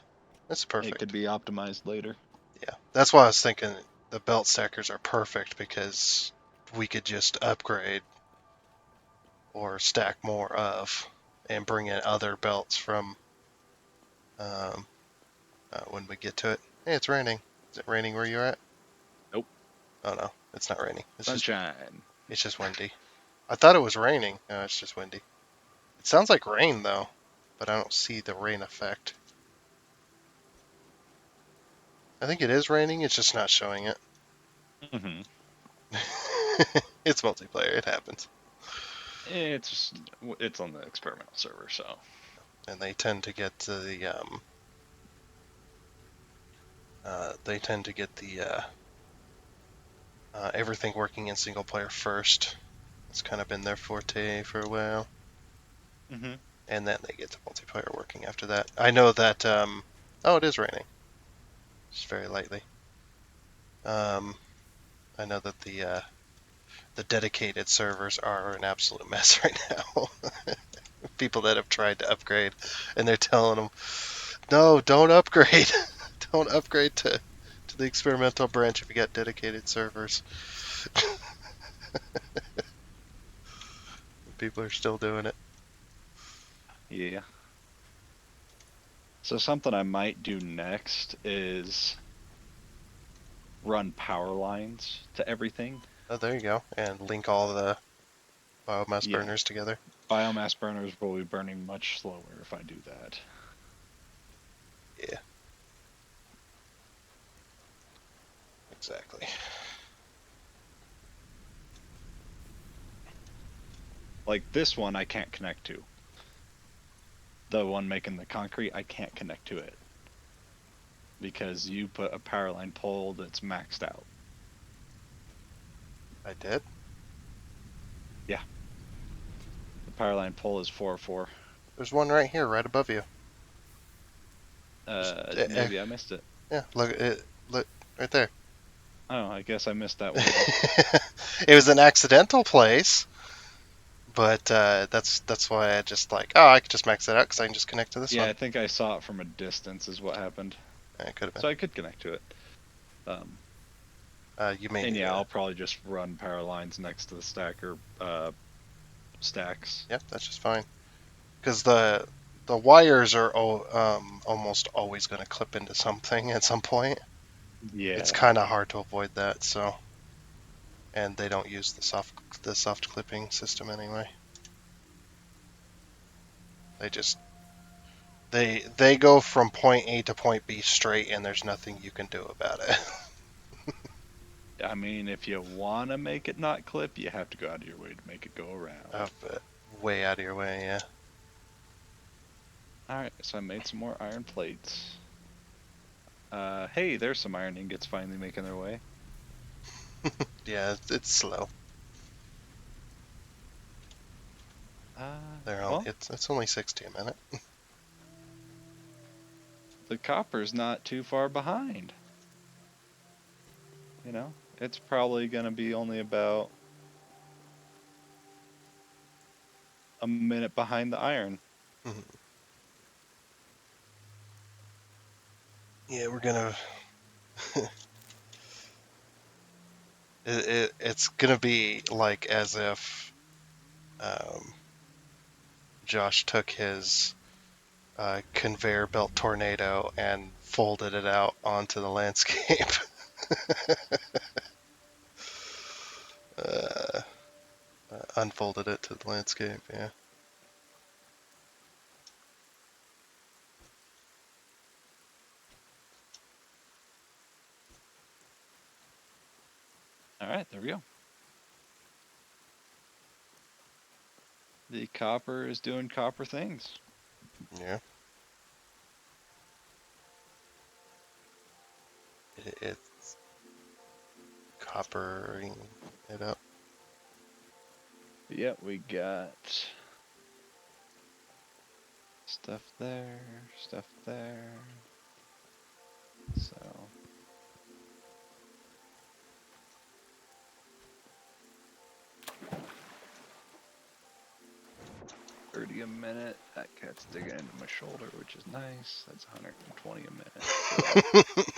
[SPEAKER 1] that's
[SPEAKER 2] It
[SPEAKER 1] perfect.
[SPEAKER 2] could be optimized later.
[SPEAKER 1] Yeah, that's why I was thinking the belt stackers are perfect, because we could just upgrade or stack more of and bring in other belts from when we get to it. Hey, it's raining. Is it raining where you're at?
[SPEAKER 2] Nope.
[SPEAKER 1] Oh no, it's not raining.
[SPEAKER 2] Sunshine.
[SPEAKER 1] It's just windy. I thought it was raining. No, it's just windy. It sounds like rain though, but I don't see the rain effect. I think it is raining. It's just not showing it.
[SPEAKER 2] Mm-hmm.
[SPEAKER 1] It's multiplayer. It happens.
[SPEAKER 2] It's on the experimental server, so.
[SPEAKER 1] And they tend to get everything working in single player first. It's kind of been their forte for a while.
[SPEAKER 2] Mm-hmm.
[SPEAKER 1] And then they get to multiplayer working after that. I know that. Oh, it is raining. Just very lightly. I know that the dedicated servers are an absolute mess right now. People that have tried to upgrade, and they're telling them, "No, don't upgrade. Don't upgrade to the experimental branch if you got dedicated servers." People are still doing it.
[SPEAKER 2] Yeah. So something I might do next is run power lines to everything.
[SPEAKER 1] Oh, there you go. And link all the biomass
[SPEAKER 2] Yeah.
[SPEAKER 1] burners together.
[SPEAKER 2] Biomass burners will be burning much slower if I do that.
[SPEAKER 1] Yeah. Exactly.
[SPEAKER 2] Like this one I can't connect to. The one making the concrete, I can't connect to it. Because you put a power line pole that's maxed out.
[SPEAKER 1] I did.
[SPEAKER 2] Yeah. power line pole is 4-4.
[SPEAKER 1] There's one right here, right above you.
[SPEAKER 2] Maybe I missed it.
[SPEAKER 1] Yeah, look at it. Look right there.
[SPEAKER 2] Oh, I guess I missed that one.
[SPEAKER 1] It was an accidental place, but that's why I just like, oh, I could just max it out because I can just connect to this
[SPEAKER 2] Yeah,
[SPEAKER 1] one.
[SPEAKER 2] I think I saw it from a distance is what happened.
[SPEAKER 1] It could have been.
[SPEAKER 2] So I could connect to it.
[SPEAKER 1] You may
[SPEAKER 2] And
[SPEAKER 1] need
[SPEAKER 2] yeah,
[SPEAKER 1] a.
[SPEAKER 2] I'll probably just run power lines next to the stacker stacks.
[SPEAKER 1] Yep, that's just fine. Because the wires are almost always going to clip into something at some point. It's
[SPEAKER 2] Yeah.
[SPEAKER 1] kind of hard to avoid that. So, and they don't use the soft clipping system anyway. They just they go from point A to point B straight, and there's nothing you can do about it.
[SPEAKER 2] I mean, if you want to make it not clip, you have to go out of your way to make it go around.
[SPEAKER 1] But way out of your way, yeah.
[SPEAKER 2] Alright, so I made some more iron plates. Hey, there's some iron ingots finally making their way.
[SPEAKER 1] Yeah, it's slow.
[SPEAKER 2] Well,
[SPEAKER 1] It's only 60 a minute.
[SPEAKER 2] the copper's not too far behind. You know, it's probably going to be only about a minute behind the iron.
[SPEAKER 1] Yeah, we're gonna. It's gonna be like as if Josh took his conveyor belt tornado and folded it out onto the landscape. uh, Unfolded it to the landscape, yeah.
[SPEAKER 2] Alright, there we go. The copper is doing copper things.
[SPEAKER 1] Yeah. It's coppering it up.
[SPEAKER 2] Yep, we got stuff there, stuff there. So 30 a minute. That cat's digging into my shoulder, which is nice. That's 120 a minute.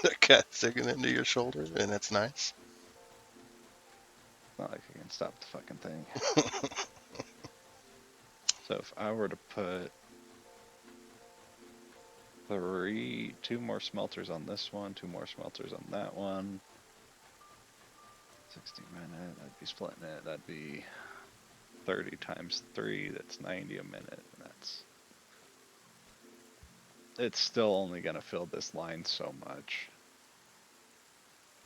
[SPEAKER 1] The cat's digging into your shoulder, and it's nice.
[SPEAKER 2] Not like I can stop the fucking thing. So if I were to put two more smelters on this one, 2 more smelters on that one. 60 minute, I'd be splitting it. That'd be 30 times 3, that's 90 a minute. And it's still only gonna fill this line so much.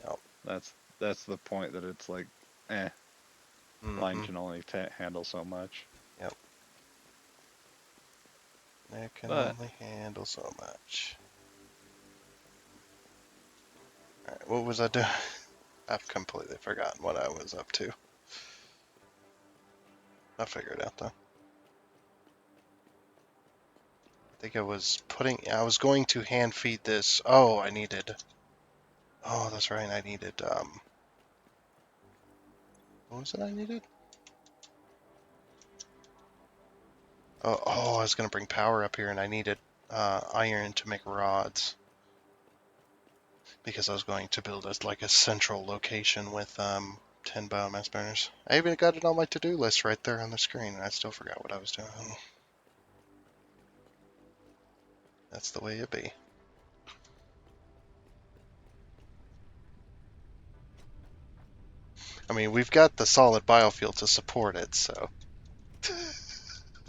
[SPEAKER 1] Yep.
[SPEAKER 2] That's the point that it's like, line can only handle so much.
[SPEAKER 1] Yep. It can only handle so much. Alright, what was I doing? I've completely forgotten what I was up to. I'll figure it out though. I think I was going to hand feed this. Oh, that's right, I needed, what was it I needed? I was gonna bring power up here and I needed, iron to make rods. Because I was going to build a central location with, 10 biomass burners. I even got it on my to-do list right there on the screen, and I still forgot what I was doing. That's the way it be. I mean, we've got the solid biofuel to support it, so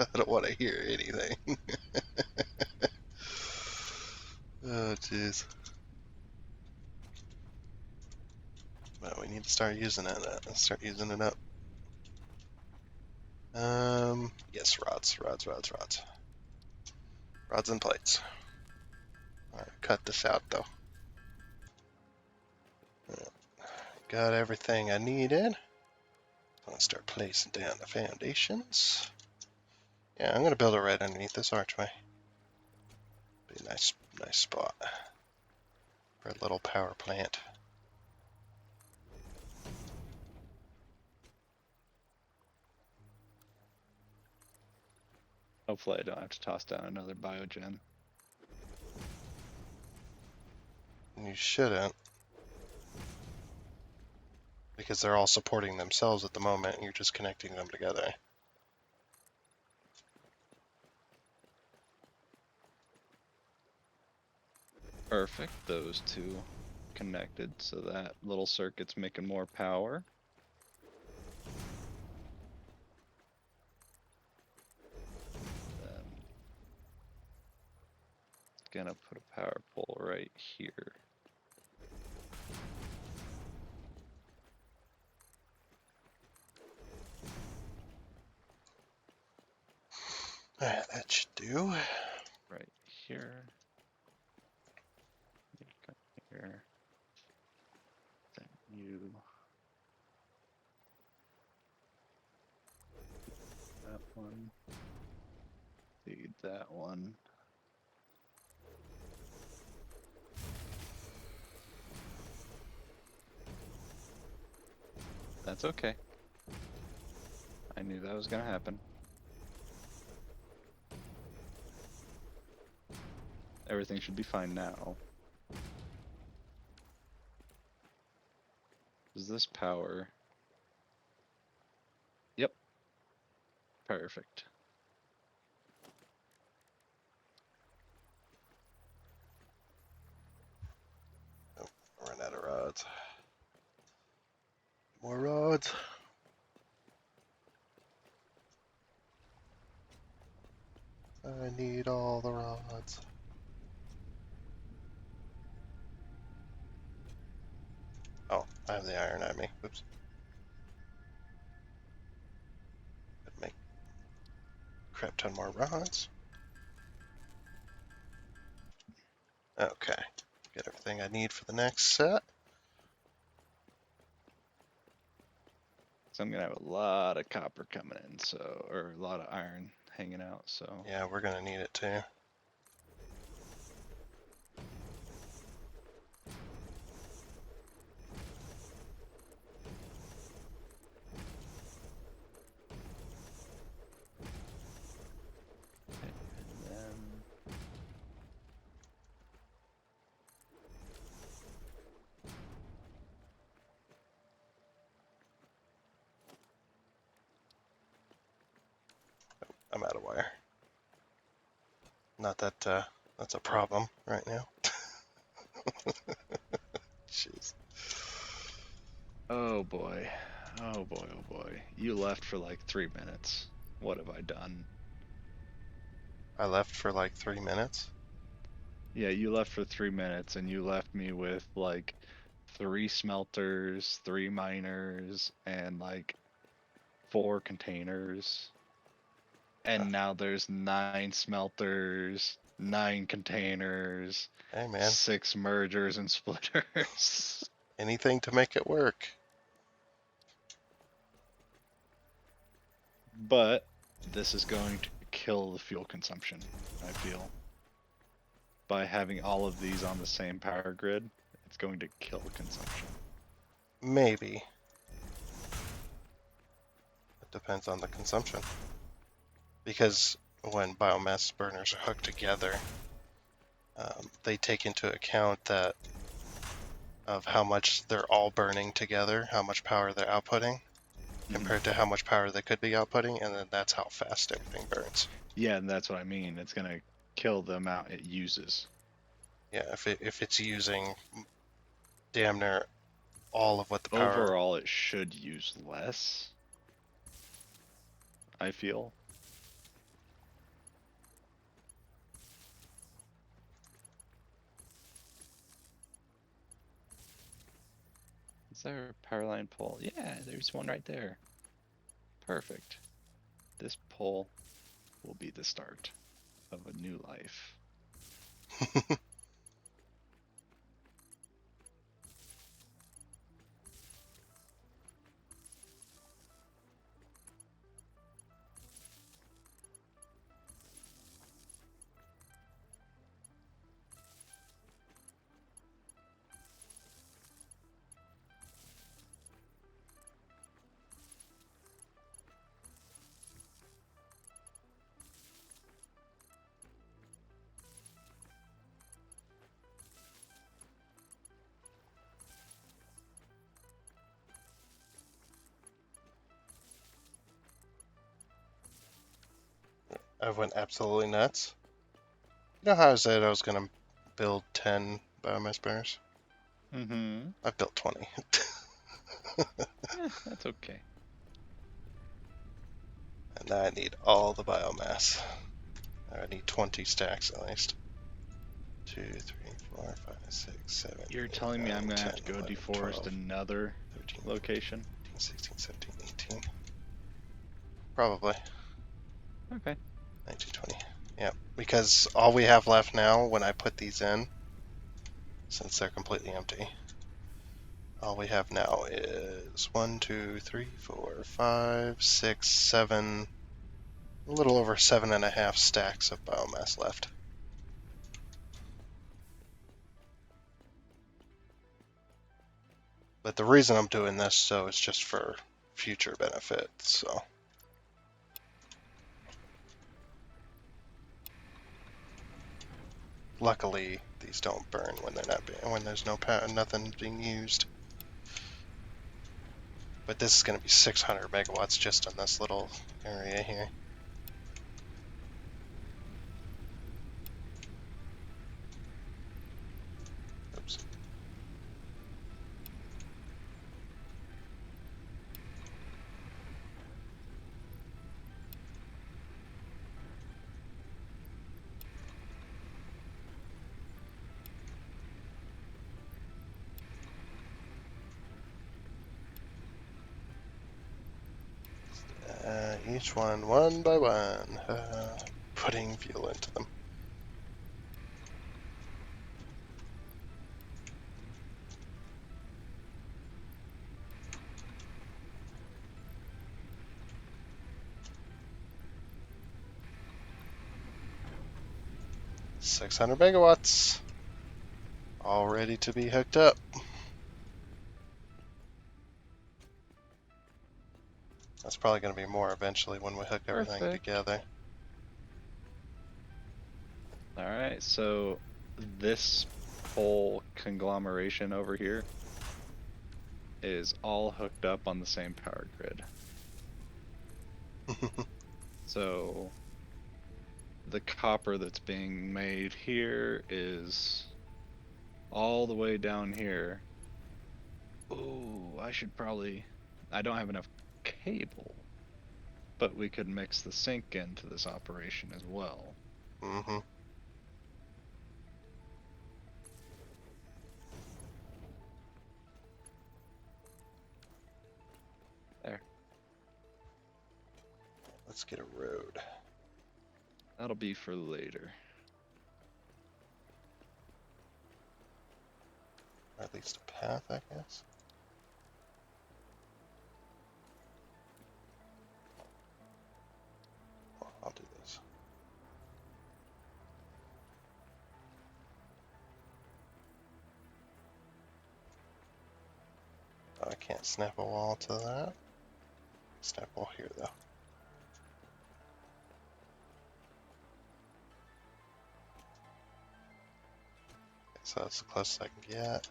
[SPEAKER 1] I don't want to hear anything. Oh, jeez. But we need to start using it. Start using it up. Yes, rods. Rods and plates. Alright, cut this out though. Got everything I needed. I'm gonna start placing down the foundations. Yeah, I'm gonna build it right underneath this archway. Be a nice spot for a little power plant.
[SPEAKER 2] Hopefully I don't have to toss down another biogen.
[SPEAKER 1] And you shouldn't, because they're all supporting themselves at the moment, and you're just connecting them together.
[SPEAKER 2] Perfect. Those two connected, so that little circuit's making more power. Then gonna put a power pole right here.
[SPEAKER 1] Alright, that should do.
[SPEAKER 2] Right here. You come here. Then you. That one. Feed that one. That's okay. I knew that was gonna happen. Everything should be fine now. Is this power? Yep. Perfect.
[SPEAKER 1] Run out of rods. More rods. I need all the rods. Oh, I have the iron on me. Oops. Could make a crap ton more rods. Okay. Get everything I need for the next set.
[SPEAKER 2] So I'm gonna have a lot of copper coming in, so, or a lot of iron hanging out, so.
[SPEAKER 1] Yeah, we're gonna need it too.
[SPEAKER 2] And then
[SPEAKER 1] I'm out of wire. Not that that's a problem right now. Jeez.
[SPEAKER 2] oh boy. Oh boy, oh boy. You left for like 3 minutes. What have I done?
[SPEAKER 1] I left for like 3 minutes.
[SPEAKER 2] Yeah, you left for 3 minutes and you left me with like 3 smelters, 3 miners, and like 4 containers.
[SPEAKER 1] Uh,
[SPEAKER 2] And now there's 9 smelters, 9 containers,
[SPEAKER 1] hey man,
[SPEAKER 2] 6 mergers and splitters.
[SPEAKER 1] anything to make it work.
[SPEAKER 2] But this is going to kill the fuel consumption, I feel. By having all of these on the same power grid, it's going to kill consumption.
[SPEAKER 1] Maybe. It depends on the consumption. Because when biomass burners are hooked together, they take into account that of how much they're all burning together, how much power they're outputting, compared to how much power they could be outputting, and then that's how fast everything burns.
[SPEAKER 2] Yeah, and that's what I mean. It's going to kill the amount it uses.
[SPEAKER 1] Yeah, if it's using damn near all of what the power.
[SPEAKER 2] Overall, it should use less, I feel. Is there a power line pole? Yeah, there's one right there. Perfect. This pole will be the start of a new life.
[SPEAKER 1] I went absolutely nuts. You know how I said I was gonna build 10 biomass burners?
[SPEAKER 2] Mm-hmm.
[SPEAKER 1] I've built 20.
[SPEAKER 2] That's okay.
[SPEAKER 1] And now I need all the biomass. I need 20 stacks at least. 2, 3, 4, 5, 6, 7,
[SPEAKER 2] You're
[SPEAKER 1] 8,
[SPEAKER 2] telling me
[SPEAKER 1] 9,
[SPEAKER 2] I'm gonna
[SPEAKER 1] 10,
[SPEAKER 2] have to go
[SPEAKER 1] 11,
[SPEAKER 2] deforest
[SPEAKER 1] 12,
[SPEAKER 2] another
[SPEAKER 1] 13, 14,
[SPEAKER 2] location?
[SPEAKER 1] 15, 16, 17, 18. Probably.
[SPEAKER 2] Okay.
[SPEAKER 1] 19, 20. Yeah, because all we have left now when I put these in, since they're completely empty, all we have now is 1, 2, 3, 4, 5, 6, 7, a little over 7.5 stacks of biomass left. But the reason I'm doing this, so is just for future benefit, so. Luckily, these don't burn when they're not when there's nothing being used. But this is going to be 600 megawatts just on this little area here. Oops. Each one by one, putting fuel into them. $600 megawatts, all ready to be hooked up. That's probably going to be more eventually when we hook everything
[SPEAKER 2] Perfect.
[SPEAKER 1] together.
[SPEAKER 2] Alright, so this whole conglomeration over here is all hooked up on the same power grid. So the copper that's being made here is all the way down here. Ooh, I don't have enough cable, but we could mix the sink into this operation as well.
[SPEAKER 1] Mm-hmm.
[SPEAKER 2] There.
[SPEAKER 1] Let's get a road.
[SPEAKER 2] That'll be for later.
[SPEAKER 1] Or at least a path, I guess. Well, I'll do this. Oh, I can't snap a wall to that. Snap a wall here, though. Okay, so that's the closest I can get.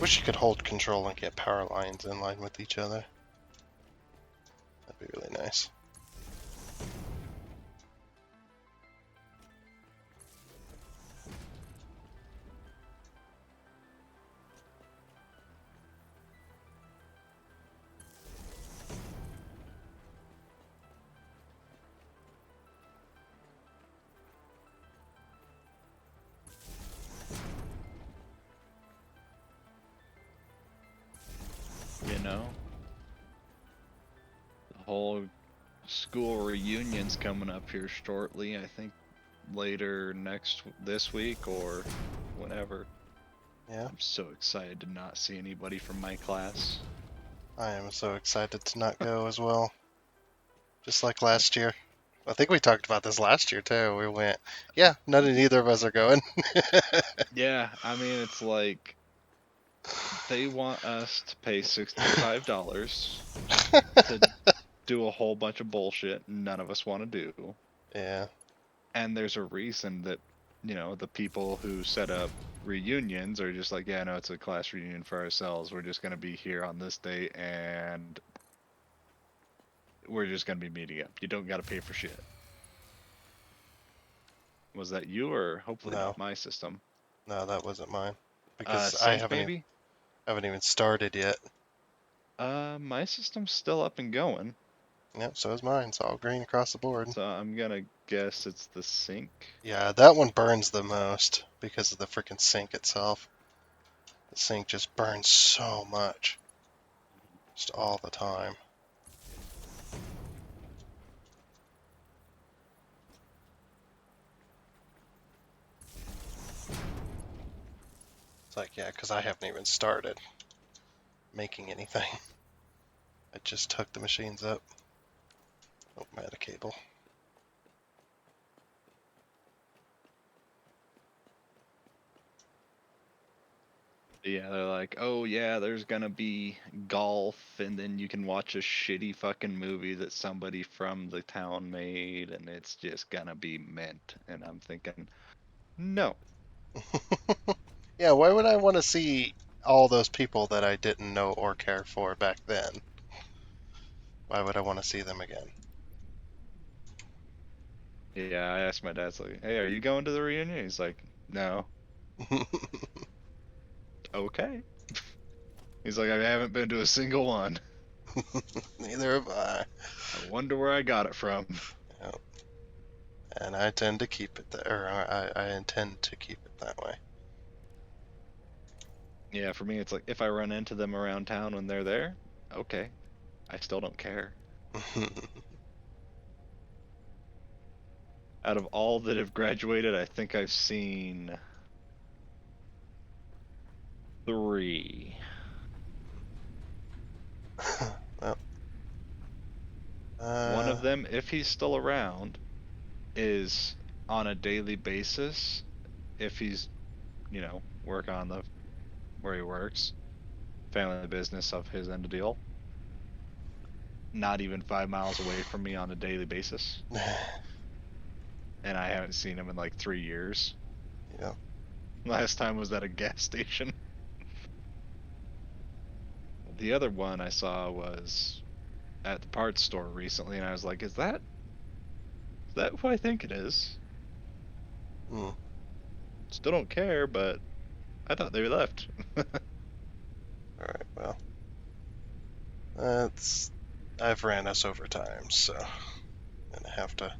[SPEAKER 1] Wish you could hold control and get power lines in line with each other. That'd be really nice.
[SPEAKER 2] You know? The whole school reunion's coming up here shortly. I think later this week or whenever.
[SPEAKER 1] Yeah,
[SPEAKER 2] I'm so excited to not see anybody from my class.
[SPEAKER 1] I am so excited to not go as well. Just like last year. I think we talked about this last year too. We went, yeah, neither of us are going.
[SPEAKER 2] Yeah, I mean, it's like they want us to pay $65 to do a whole bunch of bullshit none of us want to do.
[SPEAKER 1] Yeah,
[SPEAKER 2] And there's a reason that the people who set up reunions are just like, yeah, no, it's a class reunion for ourselves. We're just gonna be here on this date, and we're just gonna be meeting up. You don't gotta pay for shit. Was that you, or hopefully
[SPEAKER 1] No,
[SPEAKER 2] not my system?
[SPEAKER 1] no, that wasn't mine because I
[SPEAKER 2] Sync maybe.
[SPEAKER 1] haven't even started yet.
[SPEAKER 2] My system's still up and going,
[SPEAKER 1] Yep, so is mine. It's all green across the board.
[SPEAKER 2] so I'm gonna guess it's the sync.
[SPEAKER 1] Yeah, that one burns the most because of the freaking sink itself. The sink just burns so much, just all the time. It's like, yeah, because I haven't even started making anything. I just hooked the machines up. Oh, I'm out of cable.
[SPEAKER 2] Yeah, they're like, oh yeah, there's gonna be golf, and then you can watch a shitty fucking movie that somebody from the town made, and it's just gonna be mint. And I'm thinking, no.
[SPEAKER 1] Yeah, why would I want to see all those people that I didn't know or care for back then? Why would I want to see them again?
[SPEAKER 2] Yeah, I asked my dad, it's like, hey, are you going to the reunion? He's like, no. Okay. He's like, I haven't been to a single one.
[SPEAKER 1] Neither have I.
[SPEAKER 2] I wonder where I got it from.
[SPEAKER 1] Yep. And I tend to keep it there, or I intend to keep it that way.
[SPEAKER 2] Yeah, for me, it's like, if I run into them around town when they're there, okay. I still don't care. Out of all that have graduated, I think I've seen 3.
[SPEAKER 1] Well,
[SPEAKER 2] One of them, if he's still around, is on a daily basis. If he's, work on the where he works, family business of his end of deal. Not even 5 miles away from me on a daily basis, and I haven't seen him in like 3 years.
[SPEAKER 1] yeah.
[SPEAKER 2] Last time was at a gas station. The other one I saw was at the parts store recently, and I was like, is that who I think it is?
[SPEAKER 1] Mm.
[SPEAKER 2] Still don't care, but I thought they left.
[SPEAKER 1] All right. Well, that's I've ran us over time, so I'm gonna have to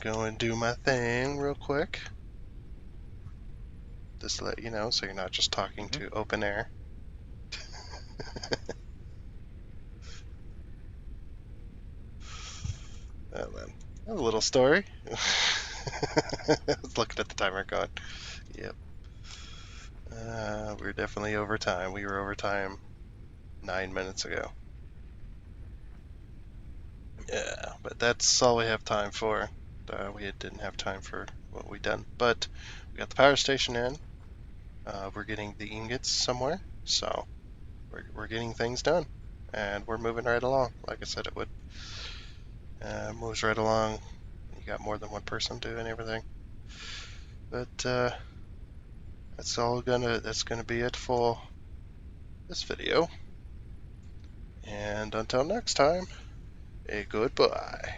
[SPEAKER 1] go and do my thing real quick. Just to let you know, so you're not just talking
[SPEAKER 2] Mhm.
[SPEAKER 1] to open air. Well, then, a little story. I was looking at the timer going, yep. We're definitely over time. We were over time 9 minutes ago. Yeah, but that's all we have time for. We didn't have time for what we done, but we got the power station in. We're getting the ingots somewhere, so we're getting things done, and we're moving right along. Like I said, it would moves right along. You got more than one person doing everything, but that's gonna be it for this video. And until next time, a goodbye.